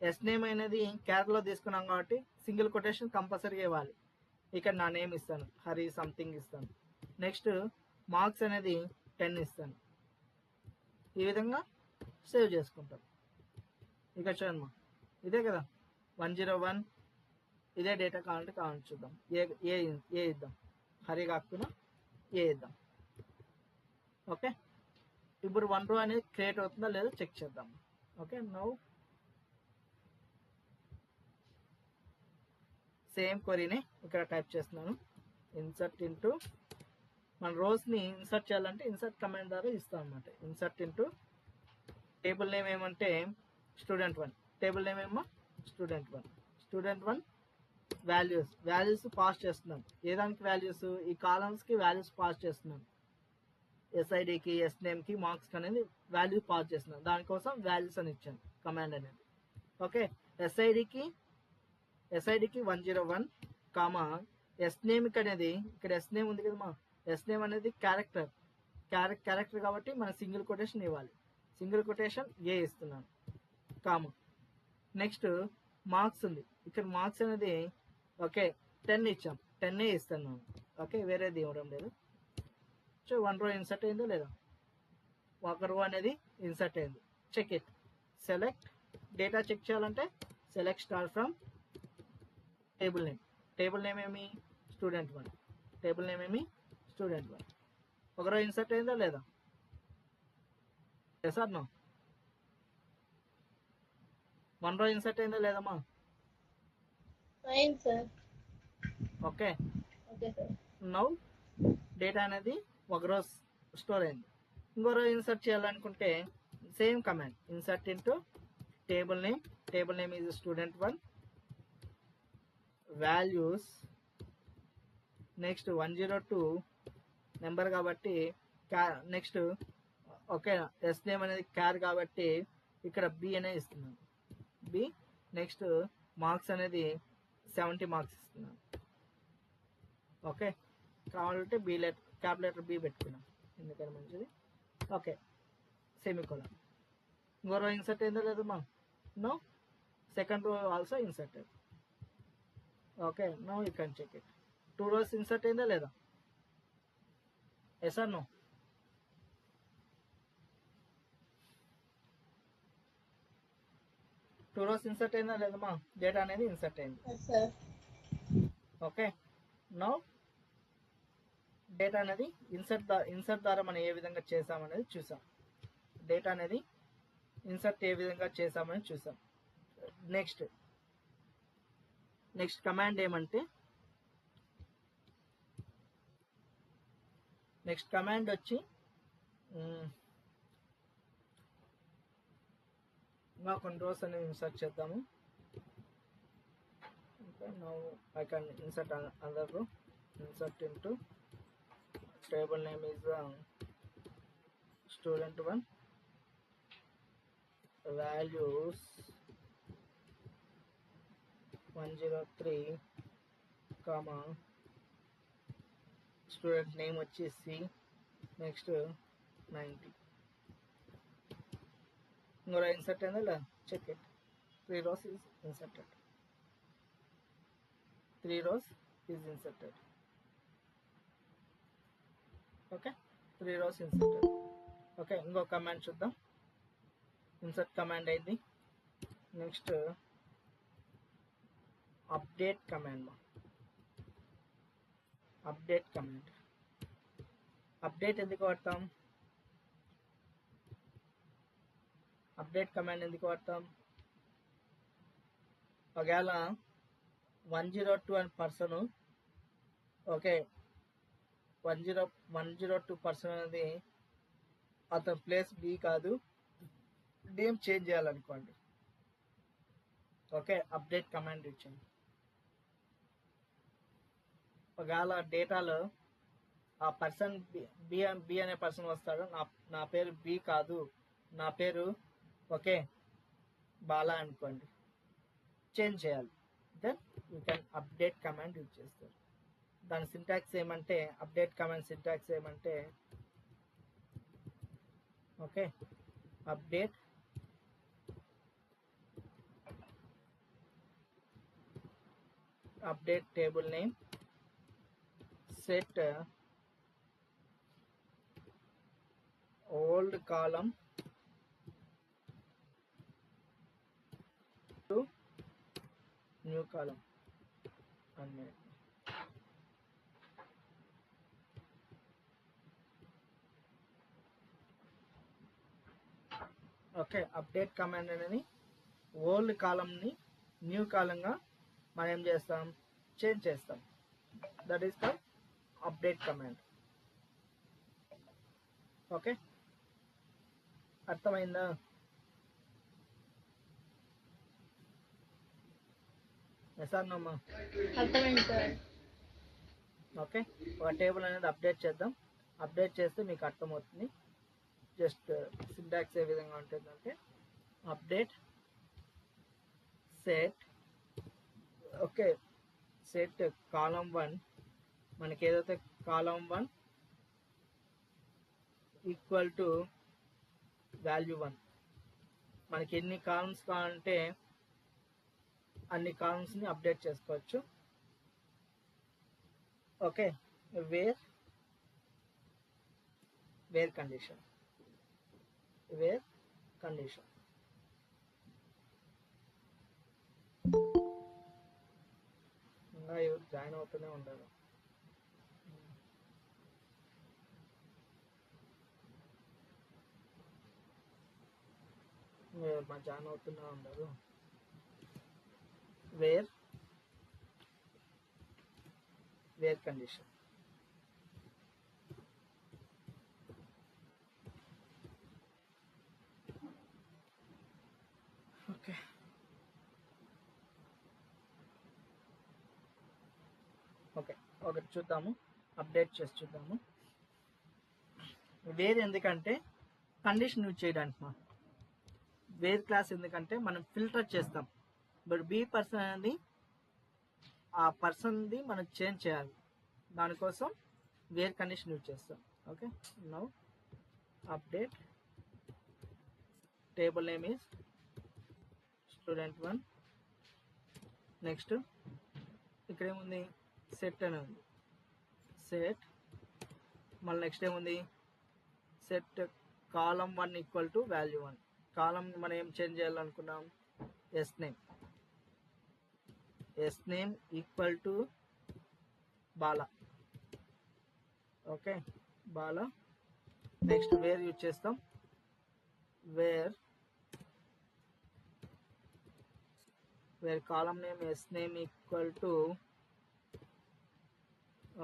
ఎస్ నేమ్ అనేది క్యారెక్టర్లో తీసుకున్నాం కాబట్టి సింగిల్ కొటేషన్ కంపల్సరీగా ఇవ్వాలి. ఇక్కడ నా నేమ్ ఇస్తాను, హరి సంథింగ్ ఇస్తాను. నెక్స్ట్ మార్క్స్ అనేది 10 ఇస్తాను. ఈ విధంగా సేవ్ చేసుకుంటాం. ఇక చూడమ్మా, ఇదే కదా 101. ఇదే డేటా కావాలంటే చూద్దాం. ఏ ఇద్దాం, హరి కాకుండా ఏ ఇద్దాం. ఓకే, ఇప్పుడు 1 రో అనేది క్రియేట్ అవుతుందా లేదో చెక్ చేద్దాం. ఓకే, నౌ సేమ్ క్వరీని ఇక్కడ టైప్ చేస్తున్నాను. ఇన్సర్ట్ ఇంటూ మన రోస్ని ఇన్సర్ట్ చేయాలంటే ఇన్సర్ట్ కమాండ్ ద్వారా ఇస్తాం అనమాట. ఇన్సర్ట్ ఇంటూ టేబుల్ నేమ్ ఏమంటే స్టూడెంట్ 1. టేబుల్ నేమ్ ఏమో స్టూడెంట్ 1. వాల్యూస్ పాస్ చేస్తున్నాం. ఏదానికి వాల్యూస్, ఈ కాలమ్స్కి వాల్యూస్ పాస్ చేస్తున్నాం. ఎస్ఐడికి, ఎస్ నేమ్కి, మార్క్స్కి అనేది వాల్యూ పాస్ చేస్తున్నాం. దానికోసం వాల్యూస్ అని ఇచ్చాను కమాండ్ అనేది. ఓకే, ఎస్ఐడికి 101 కామా ఎస్ నేమ్కి అనేది ఇక్కడ ఎస్ నేమ్ ఉంది కదా, ఎస్ నేమ్ అనేది క్యారెక్టర్ కాబట్టి మనం సింగిల్ కొటేషన్ ఇవ్వాలి. సింగిల్ కొటేషన్ ఏ ఇస్తున్నాను కామా. నెక్స్ట్ మార్క్స్ ఉంది, ఇక్కడ మార్క్స్ అనేది 10 ఇచ్చాం, 10 ఇస్తున్నాను. ఓకే, వేరేది ఇవ్వడం లేదు. సో 1 రో ఇన్సర్ట్ అయిందో లేదా, 1 రో అనేది ఇన్సర్ట్ అయింది. Check it. Select data check చేయాలంటే select star from table name. Table name ఏమి స్టూడెంట్ 1. 1 రో ఇన్సర్ట్ అయిందా లేదా, ఎస్ ఆర్ నో? 1 రో ఇన్సర్ట్ అయిందా లేదమ్మా? ఓకే, నౌ డేటా అనేది 1 రో స్టోర్ అయింది. ఇంకో రో ఇన్సర్ట్ చేయాలనుకుంటే same command, insert into table name is student 1. Values next 102 number కాబట్టి నెక్స్ట్ ఎస్ నేమ్ అనేది క్యార్ కాబట్టి ఇక్కడ బి అనేది ఇస్తున్నాను. బి. నెక్స్ట్ మార్క్స్ అనేది 70 మార్క్స్ ఇస్తున్నాను. ఓకే, కావాలంటే క్యాపిటల్ బి పెట్టుకున్నాం ఎందుకని మంచిది. Okay, semicolon. ఇంకో రో ఇన్సర్ట్ అయిందో లేదు no. Second row also inserted. Okay, now you can check it. 2 rows insert అయిందా లేదా, yes or no? Two rows insert అయిందా లేదమ్మా? డేటా అనేది ఇన్సర్ట్ అయింది. ఓకే, నో డేటా అనేది ఇన్సర్ట్ ద్వారా మనం ఏ విధంగా చేసామనేది చూసాం. డేటా అనేది ఇన్సర్ట్ ఏ విధంగా చేసామని చూసాం. నెక్స్ట్ కమాండ్ ఏమంటే నెక్స్ట్ కమాండ్ వచ్చి ఇంకా కొన్ని రోస్ అనేవి ఇన్సర్ట్ చేద్దాము. Okay, now I can insert another row. Insert into table name is student 1, values 103, comma student name వచ్చేసి నెక్స్ట్ 90. ఇంకో ఇన్సర్ట్ అయిందా ఇలా check it. 3 rows is inserted. 3 rows is inserted. Okay, 3 rows inserted. Okay, ఇంకో command చూద్దాం. Insert command అయింది. Next update command. Update command. Update ఎందుకు వాడతాం? Update command ఎందుకు వాడతాం? ఒకవేళ 102 అని పర్సన్, ఓకే 102 పర్సన్ అనేది అతని ప్లేస్ బి కాదు, నేమ్ చేంజ్ చేయాలనుకోండి. ఓకే, అప్డేట్ కమాండ్ ఇచ్చింది. ఒకవేళ డేటాలో ఆ పర్సన్ బి అనే పర్సన్ వస్తాడు, నా పేరు బి కాదు, నా పేరు ఓకే బాలా అనుకోండి, చేంజ్ చేయాలి. Then you can update command use చేస్తారు. దాని సింటాక్స్ ఏమంటే, అప్డేట్ కమాండ్ సింటాక్స్ ఏమంటే, okay update table name, set old column to new column అన్నీ. ఓకే, అప్డేట్ కమాండ్ అనేది ఓల్డ్ కాలమ్ని న్యూ కాలంగా మనం ఏం చేస్తాం, చేంజ్ చేస్తాం. That is called update command. Okay, అర్థమైందా? ఎసార్నమ్మా అర్థమైంది సార్. ఓకే, ఒక టేబుల్ అనేది అప్డేట్ చేద్దాం. అప్డేట్ చేస్తే మీకు అర్థమవుతుంది. జస్ట్ సింటాక్స్ ఏ విధంగా ఉంటుందంటే, update set, okay set column 1, మనకి ఏదైతే కాలమ్ 1 ఈక్వల్ టు వాల్యూ 1. మనకి ఎన్ని కాలమ్స్ కావాలంటే అన్ని కాలమ్స్ని అప్డేట్ చేసుకోవచ్చు. Okay, where condition, where condition. ఇంకా ఎవరు జాయిన్ అవుతూనే ఉండాలి. మా జాయిన్ అవుతూనే ఉండరు. Where condition. ఓకే, ఓకే ఒకటి చూద్దాము, అప్డేట్ చేసి చూద్దాము. వేర్ ఎందుకంటే కండిషన్ యూజ్ చేయడానికి, మా వేర్ క్లాస్ ఎందుకంటే మనం ఫిల్టర్ చేస్తాం. బట్ బి పర్సన్ అనేది ఆ పర్సన్ది మనం చేంజ్ చేయాలి, దానికోసం వేర్ కండిషన్ యూజ్ చేస్తాం. Okay, now update table name is student 1. Next ఇక్కడ ఏముంది, సెట్ అని ఉంది. సెట్ మళ్ళీ నెక్స్ట్ ఏముంది, set column 1 equal to value 1. Column మనం ఏం చేంజ్ చేయాలనుకున్నాం, S name equal to Bala. Okay, Bala. Next where use చేస్తాం. Where column name S name equal to,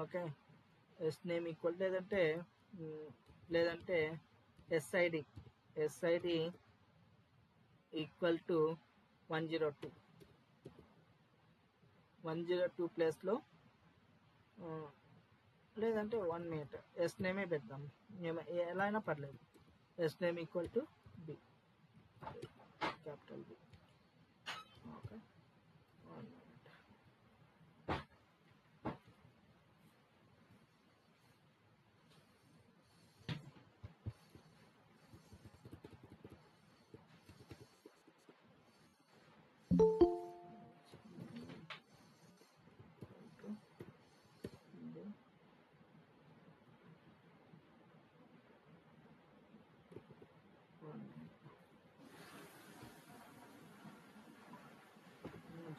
okay S name equal to, లేదంటే లేదంటే ఎస్ఐడి ఈక్వల్ టు 102 ప్లేస్లో లేదంటే 1 minute yes నేమే పెడదాం, ఎలా అయినా పర్లేదు. S name equal to B, capital B. Okay, 1 minute.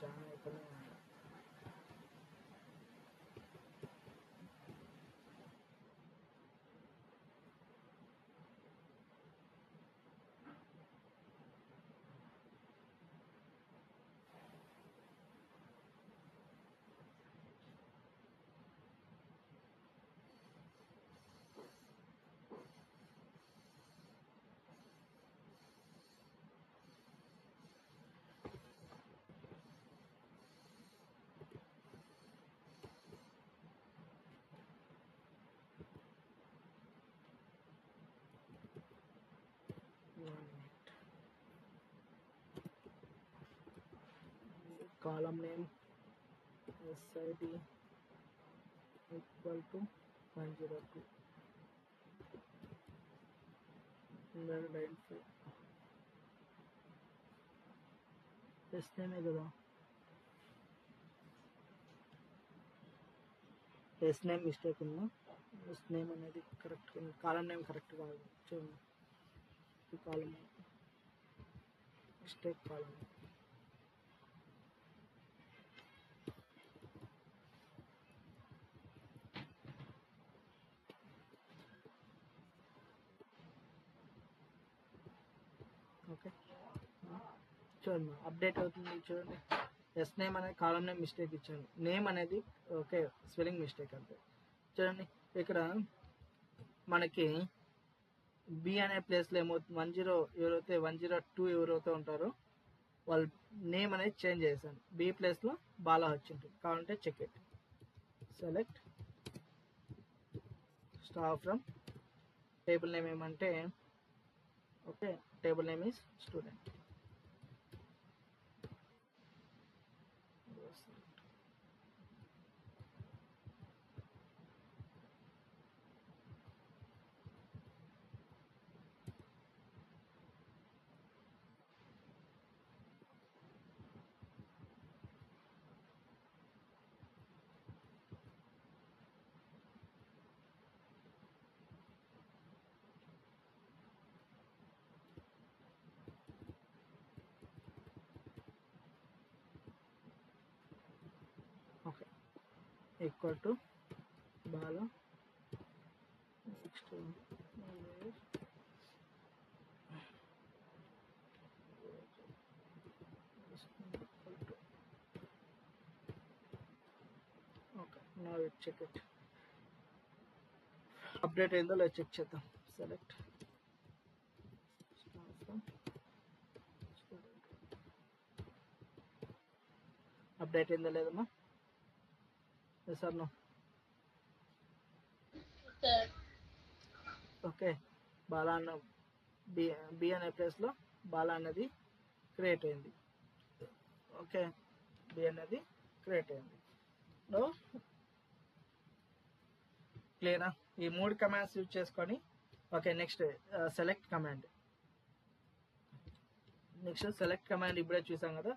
Join అయిపోయినా column name SID equal to 102. name కదా, ఎస్ నేమ్ మిస్టేక్ ఉందా, ఎస్ నేమ్ అనేది కరెక్ట్, కాలం నేమ్ కరెక్ట్ కాదు. చూడండి, ఈ కాలం మిస్టేక్ కాలం. ఓకే, చూడండి అప్డేట్ అవుతుంది. చూడండి, ఎస్ నేమ్ అనేది కాలం నేమ్ మిస్టేక్ ఇచ్చాను, నేమ్ అనేది ఓకే స్పెల్లింగ్ మిస్టేక్ అంతే. చూడండి ఇక్కడ మనకి బి అనే ప్లేస్లో ఏమవుతుంది, 102 ఎవరైతే ఉంటారో వాళ్ళ నేమ్ అనేది చేంజ్ చేశాను. బి ప్లేస్లో బాలా వచ్చింటుంది. కావాలంటే check it, select star from table name ఏమంటే okay, table name is student. Okay, equal to Bala 16. Okay, నా చెక్ ఇట్, అప్డేట్ అయిందో లేదు చెక్ చేద్దాం. సెలెక్ట్ అప్డేట్ అయిందో లేదమ్మా, సార్ నో. ఓకే, బాలా అన్న బి అనే ప్లేస్లో బాలా అనేది క్రియేట్ అయింది. ఓకే, బి అనేది క్రియేట్ అయింది. క్లియరా? ఈ 3 కమాండ్స్ యూజ్ చేసుకొని okay, next select command. Next select command ఇప్పుడే చూసాం కదా,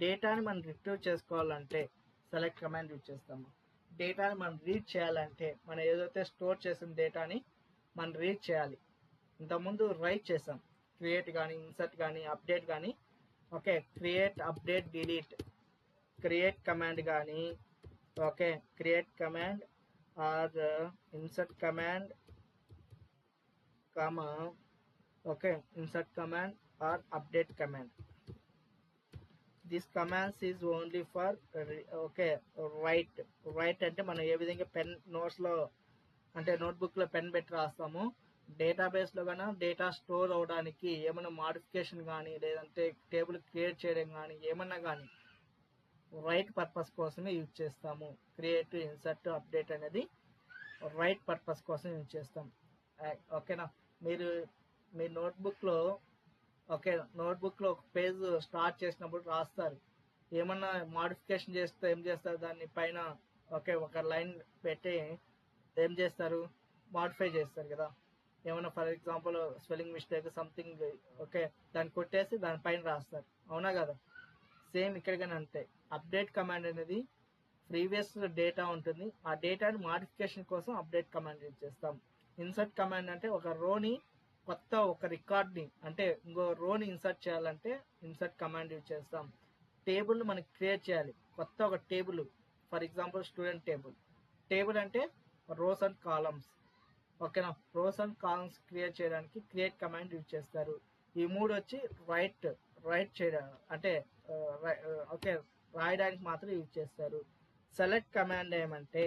డేటాని మనం రిట్రీవ్ చేసుకోవాలంటే సెలెక్ట్ కమాండ్ యూజ్ చేస్తాము. డేటాని మనం రీడ్ చేయాలంటే మనం ఏదైతే స్టోర్ చేసిన డేటాని మనం రీడ్ చేయాలి. ఇంతకుముందు రైట్ చేసాం, క్రియేట్ కానీ ఇన్సర్ట్ కానీ అప్డేట్ కానీ. Okay, create update delete create command కానీ okay, create command or insert command comma okay, insert command or update command. This commands is only for okay right. Right అంటే మనం ఏ విధంగా pen నోట్స్లో అంటే నోట్బుక్లో pen పెట్టి రాస్తాము. డేటాబేస్లో కన్నా డేటా స్టోర్ అవడానికి ఏమైనా మాడిఫికేషన్ కానీ లేదంటే టేబుల్ క్రియేట్ చేయడం కానీ ఏమన్నా కానీ రైట్ పర్పస్ కోసమే యూజ్ చేస్తాము. క్రియేట్, ఇన్సర్ట్, అప్డేట్ అనేది రైట్ పర్పస్ కోసం యూజ్ చేస్తాం. ఓకేనా? మీరు మీ నోట్బుక్లో ఒక పేజ్ స్టార్ట్ చేసినప్పుడు రాస్తారు. ఏమన్నా మాడిఫికేషన్ చేస్తే ఏం చేస్తారు, దాన్ని పైన ఒక లైన్ పెట్టి ఏం చేస్తారు, మాడిఫై చేస్తారు కదా. ఏమన్నా for example spelling mistake something దాన్ని కొట్టేసి దానిపైన రాస్తారు, అవునా కదా? సేమ్ ఇక్కడ కానీ అంతే. అప్డేట్ కమాండ్ అనేది ప్రీవియస్ డేటా ఉంటుంది, ఆ డేటాని మాడిఫికేషన్ కోసం అప్డేట్ కమాండ్ యూజ్ చేస్తాం. ఇన్సర్ట్ కమాండ్ అంటే ఒక రోని కొత్త ఒక రికార్డ్ని అంటే ఇంకో రోని ఇన్సర్ట్ చేయాలంటే ఇన్సర్ట్ కమాండ్ యూజ్ చేస్తాం. టేబుల్ని మనకి క్రియేట్ చేయాలి, కొత్త ఒక table, for example student table అంటే రోస్ అండ్ కాలమ్స్. ఓకేనా? రోస్ అండ్ కాలమ్స్ క్రియేట్ చేయడానికి క్రియేట్ కమాండ్ యూజ్ చేస్తారు. ఈ మూడు వచ్చి రైట్ చేయడం అంటే రాయడానికి మాత్రం యూజ్ చేస్తారు. సెలెక్ట్ కమాండ్ ఏమంటే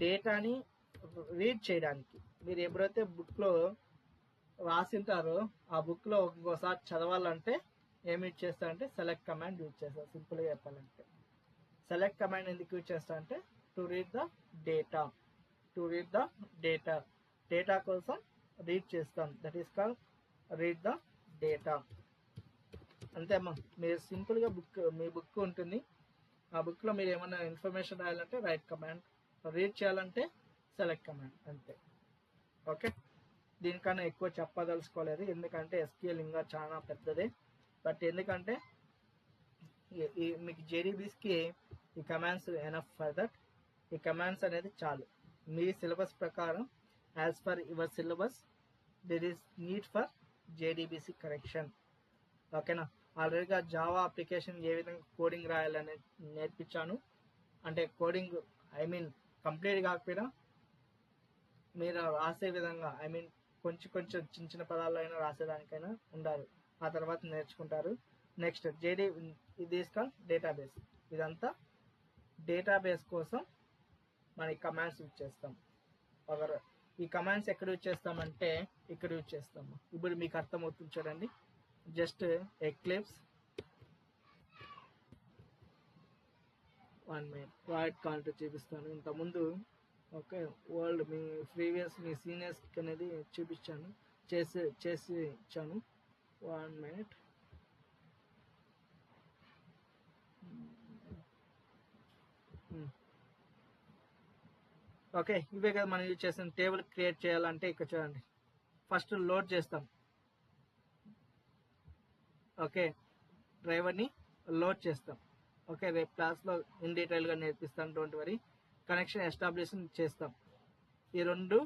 డేటాని రీడ్ చేయడానికి. మీరు ఎప్పుడైతే బుక్లో రాసింటారో ఆ బుక్లో ఇంకోసారి చదవాలంటే ఏమి యూజ్ చేస్తారంటే సెలెక్ట్ కమాండ్ యూజ్ చేస్తారు. సింపుల్గా చెప్పాలంటే సెలెక్ట్ కమాండ్ ఎందుకు యూజ్ చేస్తా అంటే to read the data, data కోసం రీడ్ చేస్తాం. That is called read the data. అంతే అమ్మా. మీరు సింపుల్గా మీ బుక్ ఉంటుంది, ఆ బుక్లో మీరు ఏమైనా ఇన్ఫర్మేషన్ రాయాలంటే రైట్ కమాండ్, రీడ్ చేయాలంటే సెలెక్ట్ కమాండ్, అంతే. ఓకే, దీనికన్నా ఎక్కువ చెప్పదలుచుకోలేదు ఎందుకంటే ఎస్క్యూఎల్ ఇంకా చాలా పెద్దదే. బట్ ఎందుకంటే మీకు జేడీబీస్కి ఈ కమాండ్స్ ఎనఫ్ ఫర్ దట్. ఈ కమాండ్స్ అనేది చాలు. మీ సిలబస్ ప్రకారం as per your syllabus there is need for JDBC correction. ఓకేనా? ఆల్రెడీగా జావా అప్లికేషన్ ఏ విధంగా కోడింగ్ రాయాలని నేర్పించాను. అంటే కోడింగ్ కంప్లీట్ కాకపోయినా మీరు రాసే విధంగా కొంచెం చిన్న చిన్న పదాల్లో అయినా రాసేదానికైనా ఉండాలి. ఆ తర్వాత నేర్చుకుంటారు. నెక్స్ట్ ఇది డేటాబేస్. ఇదంతా డేటాబేస్ కోసం మన ఈ కమాండ్స్ యూజ్ చేస్తాం. ఈ కమాండ్స్ ఎక్కడ యూజ్ చేస్తామంటే ఇక్కడ యూజ్ చేస్తాము. ఇప్పుడు మీకు అర్థమవుతుంది చూడండి. Just eclipse 1 minute void can't చూపిస్తాను. ఇంతకుముందు వరల్డ్ మీ ప్రీవియస్ మీ సీనియర్స్ అనేది చూపించాను, చేసి ఇచ్చాను. 1 minute. ఓకే, ఇవే కదా మనం యూజ్ చేసిన. టేబుల్ క్రియేట్ చేయాలంటే ఇక్కడ చూడండి, ఫస్ట్ లోడ్ చేస్తాం. ఓకే, డ్రైవర్ని లోడ్ చేస్తాం. ఓకే, రేపు క్లాస్లో ఇన్ డీటెయిల్గా నేర్పిస్తాను, డోంట్ వరీ. కనెక్షన్ ఎస్టాబ్లిష్ చేస్తాం. ఈ రెండు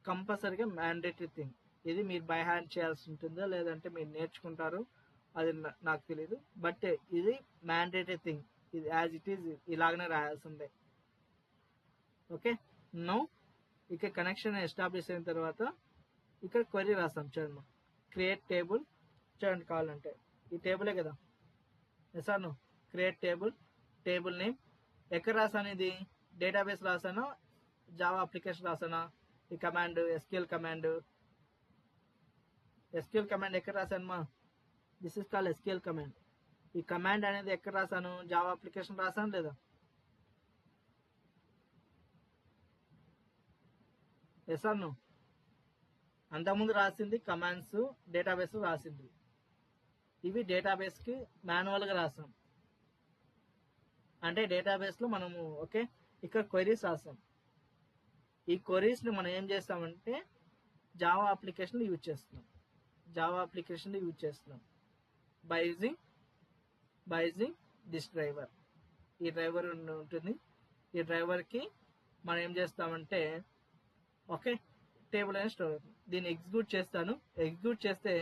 కంపల్సరీగా మ్యాండేటరీ థింగ్. ఇది మీరు బై హ్యాండ్ చేయాల్సి ఉంటుందో లేదంటే మీరు నేర్చుకుంటారు, అది నాకు తెలియదు. బట్ ఇది మ్యాండేటరీ థింగ్. ఇది యాజ్ ఇట్ ఈజ్ ఇలాగనే రాయాల్సిందే. ఓకే, నో ఇక్కడ కనెక్షన్ ఎస్టాబ్లిష్ అయిన తర్వాత ఇక్కడ క్వరీ రాస్తాం. చూడండి, క్రియేట్ టేబుల్. చూడండి, కావాలంటే ఈ టేబులే కదా. Yes or no? Create table name ఎక్కడ రాసాను? ఇది డేటాబేస్ రాసానా, జావా అప్లికేషన్ రాసానా? ఈ కమాండ్ ఎస్క్యూఎల్ కమాండ్ ఎక్కడ రాసాను మా? This is called SQL command. ఈ కమాండ్ అనేది ఎక్కడ రాసాను? జావా అప్లికేషన్ రాసాను లేదా? Yes or no? అంతకుముందు రాసింది కమాండ్స్ డేటాబేస్ రాసింది. ఇవి డేటాబేస్కి మాన్యువల్గా రాసాం. అంటే డేటాబేస్లో మనము ఇక్కడ క్వెరీస్ రాసాం. ఈ క్వెరీస్ని మనం ఏం చేస్తామంటే జావా అప్లికేషన్లో యూజ్ చేస్తున్నాం. By using this driver. ఈ డ్రైవర్ ఉంటుంది. ఈ డ్రైవర్కి మనం ఏం చేస్తామంటే టేబుల్ అనేది స్టోర్ అవుతుంది. దీన్ని ఎగ్జిక్యూట్ చేస్తాను. ఎగ్జిక్యూట్ చేస్తే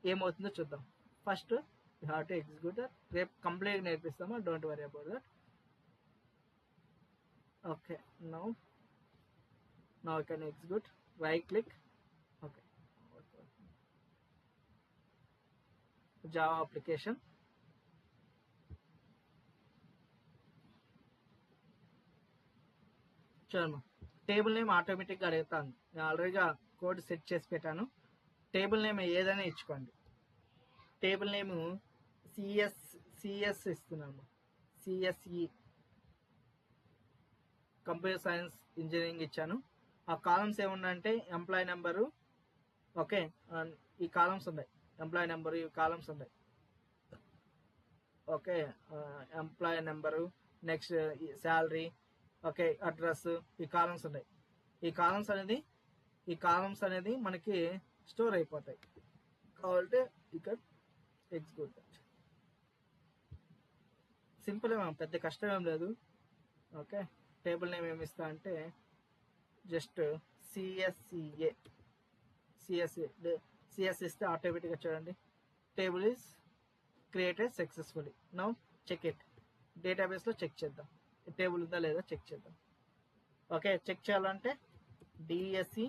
ఏమవుతుందో చూద్దాం. First you have to execute. రేపు కంప్లీట్ నేర్పిస్తామా, don't worry about that. Okay, now I can execute. Right click. Okay, Java application. చలో టేబుల్ నేమ్ ఆటోమేటిక్గా అడుగుతాను. నేను ఆల్రెడీగా కోడ్ సెట్ చేసి పెట్టాను. టేబుల్ నేమ్ ఏదైనా ఇచ్చుకోండి. టేబుల్ నేమ్ సిఎస్ ఇస్తున్నాము. సిఎస్ఈ కంప్యూటర్ సైన్స్ ఇంజనీరింగ్ ఇచ్చాను. ఆ కాలమ్స్ ఏమున్నాయంటే ఎంప్లాయీ నెంబరు, ఓకే, ఈ కాలమ్స్ ఉన్నాయి. ఎంప్లాయీ నెంబరు ఈ కాలమ్స్ ఉన్నాయి. Okay, employee number, next salary, okay, address, ఈ కాలమ్స్ ఉన్నాయి. ఈ కాలమ్స్ అనేది మనకి స్టోర్ అయిపోతాయి. కావాలంటే ఇక్కడ ఎగ్జిక్యూట్. సింపుల్, పెద్ద కష్టం ఏం లేదు. ఓకే, టేబుల్ నేమ్ ఏమి ఇస్తా అంటే జస్ట్ సిఎస్ ఇస్తే ఆటోమేటిక్గా చూడండి table is created successfully. Now check it. డేటాబేస్లో చెక్ చేద్దాం టేబుల్ ఉందా లేదా చెక్ చేద్దాం. ఓకే, చెక్ చేయాలంటే డిఎస్సి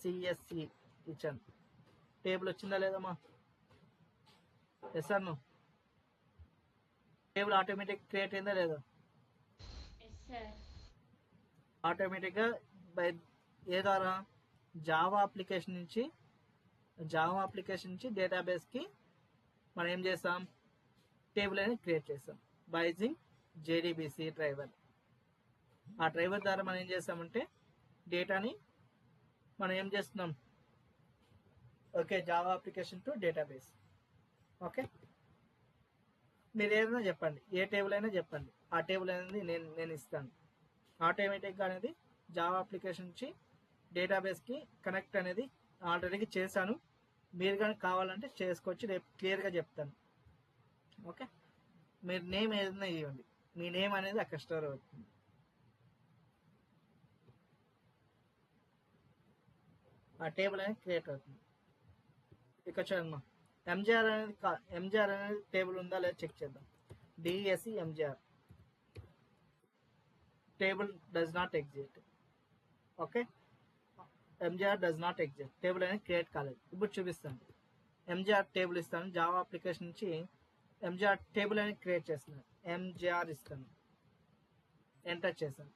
సిఎస్సి ఇచ్చాను. టేబుల్ వచ్చిందా లేదమ్మా? ఎస్ అన్న, టేబుల్ ఆటోమేటిక్ క్రియేట్ అయిందా లేదా? ఆటోమేటిక్గా బై ఏ ద్వారా? జావా అప్లికేషన్ నుంచి డేటాబేస్కి మనం ఏం చేస్తాం? టేబుల్ అనేది క్రియేట్ చేస్తాం బై యూజింగ్ జేడీబీసీ డ్రైవర్. ఆ డ్రైవర్ ద్వారా మనం ఏం చేస్తామంటే డేటాని మనం ఏం చేస్తున్నాం? Okay, Java application to database. Okay, మీరు ఏదైనా చెప్పండి, ఏ టేబుల్ అయినా చెప్పండి, ఆ టేబుల్ అనేది నేను ఇస్తాను. ఆటోమేటిక్గా అనేది జావా అప్లికేషన్ నుంచి డేటాబేస్కి కనెక్ట్ అనేది ఆల్రెడీ చేశాను. మీరు కానీ కావాలంటే చేసుకోవచ్చు, రేపు క్లియర్గా చెప్తాను. ఓకే, మీరు నేమ్ ఏదైనా ఇవ్వండి, మీ నేమ్ అనేది అక్కడ స్టోర్ అవుతుంది. ఆ టేబుల్ అనేది క్రియేట్ అవుతుంది. ఇక్కడ చూడమ్మా, ఎంజిఆర్ అనేది టేబుల్ ఉందా లేదా చెక్ చేద్దాం. DSC MGR table does not exist. Okay, MGR does not exist, table అనేది క్రియేట్ కాలేదు. ఇప్పుడు చూపిస్తాను. ఎంజిఆర్ టేబుల్ ఇస్తాను. జావా అప్లికేషన్ నుంచి ఎంజిఆర్ టేబుల్ అనేది క్రియేట్ చేస్తున్నాను. ఎంజిఆర్ ఇస్తాను, ఎంటర్ చేశాను.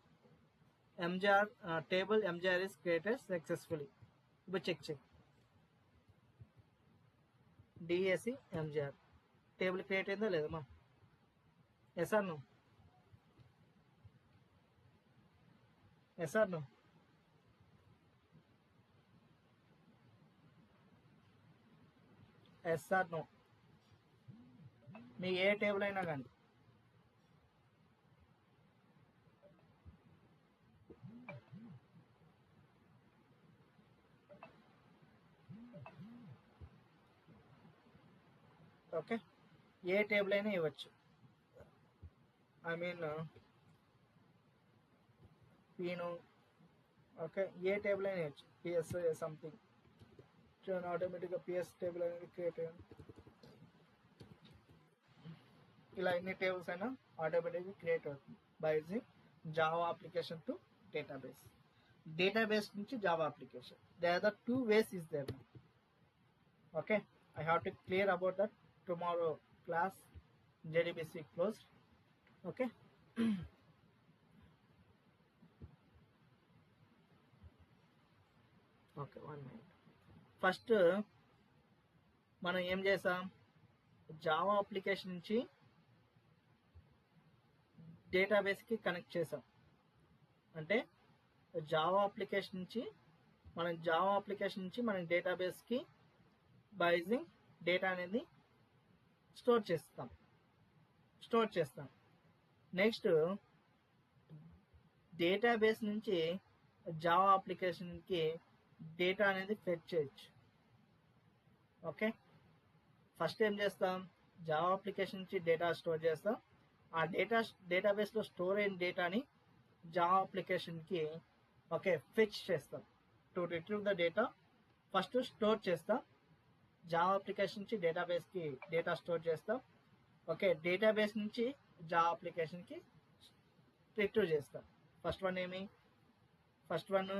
MGR table MGR is created successfully. ఇప్పుడు check DSC MGR table create అయిందా లేదమ్మా? Yes or no? Yes or no? Yes or no? మీ ఏ టేబుల్ అయినా కానీ. ఓకే, ఏ టేబుల్ అయినా ఇవ్వచ్చు. I mean పీను. ఓకే, ఏ టేబుల్ అయినా ఇవ్వచ్చు. పిఎస్ సంథింగ్ చూడండి, ఆటోమేటిక్గా పిఎస్ టేబుల్ అనేది క్రియేట్ అయ్యింది. ఇలా ఎన్ని టేబుల్స్ అయినా ఆటోమేటిక్గా క్రియేట్ అవుతుంది by using Java application to database. Database నుంచి Java application, there are the two ways is there. Okay, I have to clear about that. Tomorrow class JDBC closed. Okay. Okay, 1 minute. First మనం ఏం చేసాం? Java application నుంచి డేటాబేస్కి connect చేసాం. అంటే Java application నుంచి మనం డేటాబేస్కి బై యూజింగ్ డేటా అనేది స్టోర్ చేస్తాం. నెక్స్ట్ డేటాబేస్ నుంచి జావా అప్లికేషన్కి డేటా అనేది ఫెచ్ చేయొచ్చు. ఓకే, ఫస్ట్ ఏం చేస్తాం? జావా అప్లికేషన్ నుంచి డేటా స్టోర్ చేస్తాం. ఆ డేటాబేస్లో స్టోర్ అయిన డేటాని జావా అప్లికేషన్కి ఓకే ఫెచ్ చేస్తాం. To retrieve the data first store చేస్తాం. జావా అప్లికేషన్ నుంచి డేటాబేస్కి డేటా స్టోర్ చేస్తాం. ఓకే, డేటాబేస్ నుంచి జావా అప్లికేషన్కి రిట్రీవ్ చేస్తాం. First one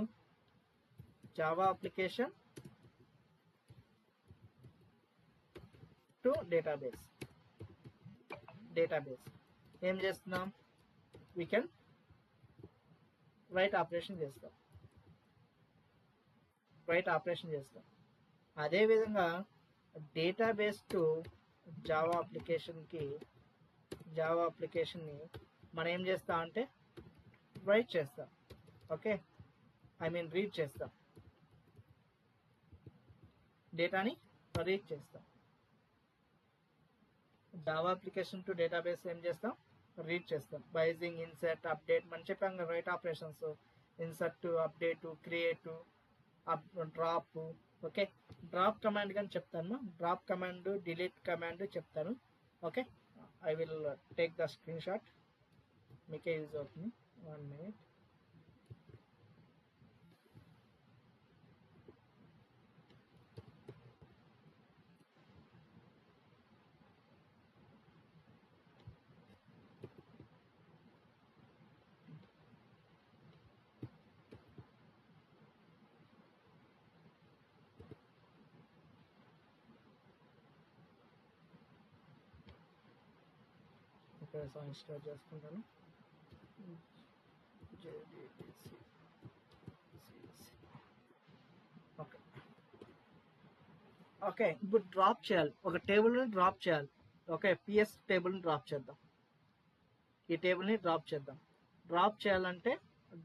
Java application to database ఏం చేస్తున్నాం? we can రైట్ ఆపరేషన్ చేస్తాం. అదేవిధంగా డేటాబేస్ టు జావా అప్లికేషన్ని మనం ఏం చేస్తాం అంటే రైట్ చేస్తాం. ఓకే, రీడ్ చేస్తాం, డేటాని రీడ్ చేస్తాం. జావా అప్లికేషన్ టు డేటాబేస్ ఏం చేస్తాం, రీడ్ చేస్తాం. బైజింగ్, ఇన్సర్ట్, అప్డేట్ మనం చెప్పాం కదా, right operations, insert, update, create, drop. Okay, drop command కానీ చెప్తాను, డ్రాప్ కమాండ్, డిలీట్ కమాండ్ చెప్తాను. Okay, I will take the screen shot, మీకే యూజ్ అవుతుంది. 1 minute. ఓకే, సాంగ్ స్టార్ట్ చేసుకుంటాను. ఓకే, ఇప్పుడు డ్రాప్ చేయాలి, ఒక టేబుల్ని డ్రాప్ చేయాలి. ఓకే, పిఎస్ టేబుల్ని డ్రాప్ చేద్దాం. ఈ టేబుల్ని డ్రాప్ చేద్దాం. డ్రాప్ చేయాలంటే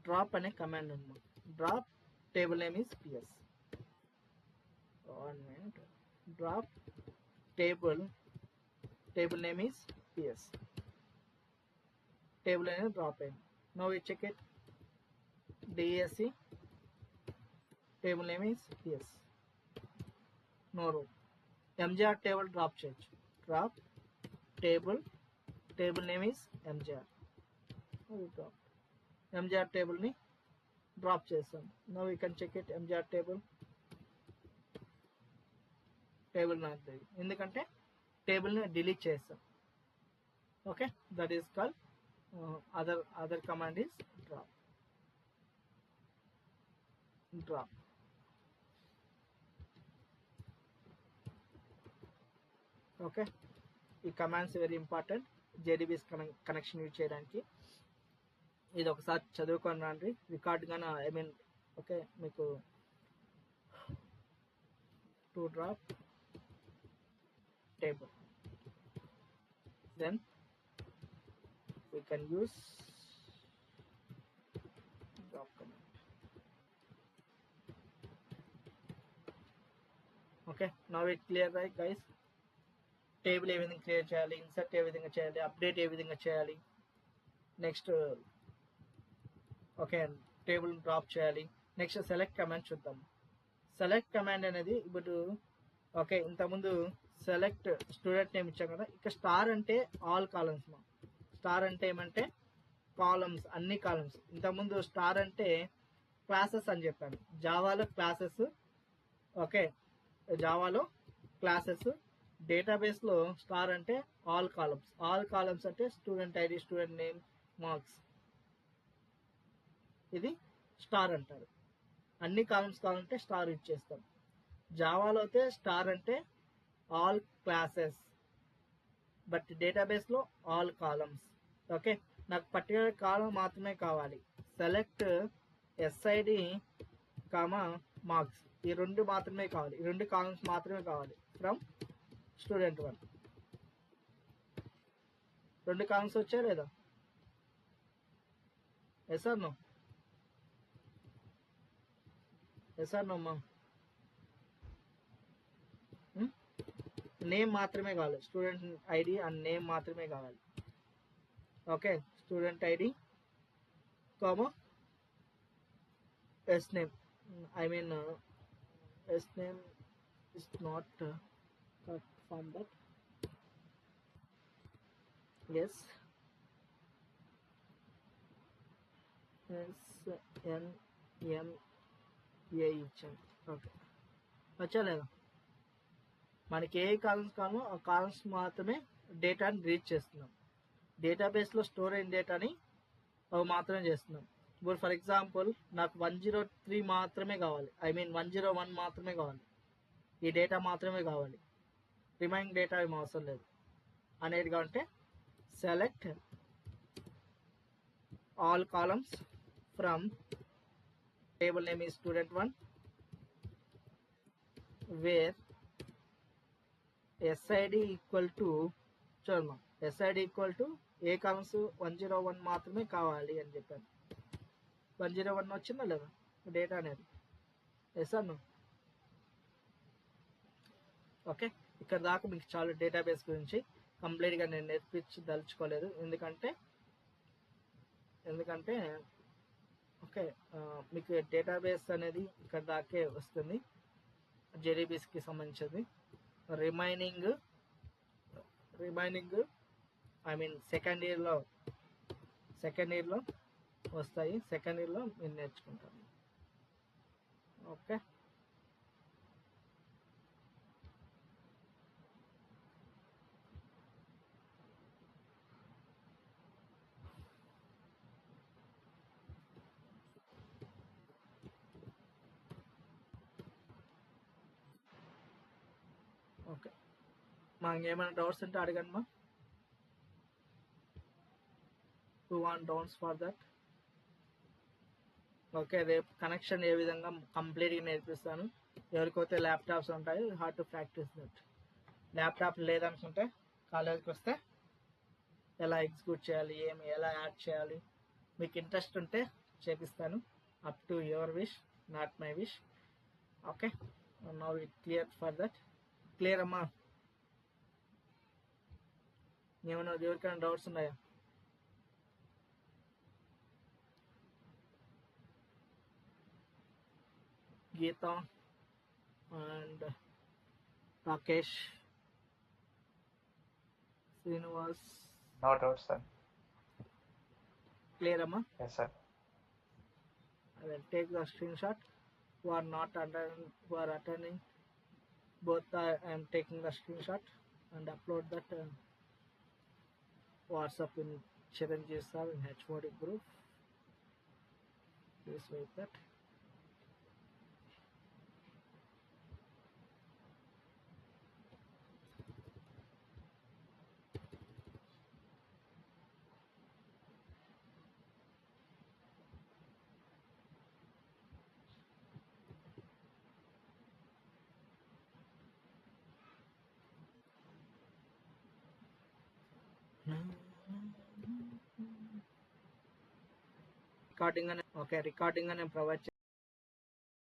డ్రాప్ అనే కమాండ్ ఉంది. Drop table name is PS. 1 minute. Drop table name is PS. Table అనేది డ్రాప్ అయింది. Now we check it. DSC table name is PS. No room. MGR table drop చేయొచ్చు. Drop table name is MGR. MGR టేబుల్ని drop చేస్తాం. No we can check it. MGR table నాకు తెలియదు, ఎందుకంటే టేబుల్ని delete చేస్తాం. Okay, that is call other command is drop. Okay, ఈ commands very important JDBC connection use చేయడానికి. ఇది ఒకసారి చదువుకొని రండి, రికార్డ్గానే. ఓకే, మీకు to drop table, then we can use drop command. Okay, now it clear, right guys? Table ఏ విధంగా create చేయాలి, ఇన్సర్ట్ ఏ విధంగా చేయాలి, అప్డేట్ ఏ విధంగా చేయాలి, నెక్స్ట్ ఓకే టేబుల్ డ్రాప్ చేయాలి. నెక్స్ట్ సెలెక్ట్ కమాండ్ చూద్దాం. సెలెక్ట్ కమాండ్ అనేది ఇప్పుడు ఓకే, ఇంతకుముందు సెలెక్ట్ స్టూడెంట్ నేమ్ ఇచ్చాం కదా, ఇక స్టార్ అంటే ఆల్ కాలమ్స్. స్టార్ అంటే ఏమంటే కాలమ్స్, అన్ని కాలమ్స్. ఇంతకుముందు స్టార్ అంటే క్లాసెస్ అని చెప్పాను. జావాలో క్లాసెస్. ఓకే, జావాలో క్లాసెస్. డేటాబేస్లో స్టార్ అంటే ఆల్ కాలమ్స్. ఆల్ కాలమ్స్ అంటే student ID, student name, marks. ఇది స్టార్ అంటారు. అన్ని కాలమ్స్ కావాలంటే స్టార్ యూజ్ చేస్తాం. జావాలో అయితే స్టార్ అంటే ఆల్ క్లాసెస్, బట్ డేటాబేస్లో ఆల్ కాలమ్స్. ఓకే, నాకు పర్టికులర్ కాలం మాత్రమే కావాలి. సెలెక్ట్ ఎస్ఐడి కామా మార్క్స్, ఈ రెండు మాత్రమే కావాలి, ఈ రెండు కాలమ్స్ మాత్రమే కావాలి ఫ్రమ్ స్టూడెంట్ 1. రెండు కాలమ్స్ వచ్చాయి లేదా? Yes or no? Yes or no అమ్మా? నేమ్ మాత్రమే కావాలి, స్టూడెంట్ ఐడి అండ్ నేమ్ మాత్రమే కావాలి. Okay, student ID comma S name. S name is not from that. S NMA ఇచ్చాను. ఓకే, వచ్చా లేదా? మనకి ఏ కాలమ్స్ కావాలో ఆ కాలమ్స్ మాత్రమే డేటాని రీడ్ చేస్తున్నాం. డేటాబేస్లో స్టోర్ అయిన డేటాని అవి మాత్రమే చేస్తున్నాం. ఇప్పుడు ఫర్ ఎగ్జాంపుల్ నాకు 103 మాత్రమే కావాలి, 101 మాత్రమే కావాలి, ఈ డేటా మాత్రమే కావాలి, రిమైనింగ్ డేటా ఏం అవసరం లేదు అనేది కావాలంటే select all columns from table name is student1, where SID equal to చూడమ్మా SID equal to A columns 101 మాత్రమే కావాలి అని చెప్పాను. 101 వచ్చిందా లేదా డేటా అనేది? ఎస్ అన్న. ఓకే, ఇక్కడ దాకా మీకు చాలా డేటాబేస్ గురించి కంప్లీట్గా నేను నేర్పించదలుచుకోలేదు, ఎందుకంటే ఓకే మీకు డేటాబేస్ అనేది ఇక్కడ దాకే వస్తుంది, జేడీబీస్కి సంబంధించింది. రిమైనింగ్ ఐ మీన్ సెకండ్ ఇయర్లో వస్తాయి. సెకండ్ ఇయర్లో మీరు నేర్చుకుంటారు. ఓకే, ఓకే మాకు ఏమైనా డౌట్స్ ఉంటే అడగండి మా. who want doubts for that? Okay, రేపు కనెక్షన్ ఏ విధంగా కంప్లీట్గా నేర్పిస్తాను. ఎవరికైతే ల్యాప్టాప్స్ ఉంటాయో how to practice that. Laptop లేదనుకుంటే కాలేజ్కి వస్తే ఎలా ఎగ్జిక్యూట్ చేయాలి, ఎలా యాడ్ చేయాలి, మీకు ఇంట్రెస్ట్ ఉంటే చేపిస్తాను. Up to your wish, not my wish. Okay, now it clear for that. Clear అమ్మా? ఏమైనా ఎవరికైనా డౌట్స్ ఉన్నాయా? Geetha and Rakesh, Srinivas. No doubt, sir. Clear, Amma? Yes, sir. I will take the screenshot. Who are not attending, both I am taking the screenshot and upload that WhatsApp in Chiranjeev sir in HOD group. Please wait that. Recording అని provide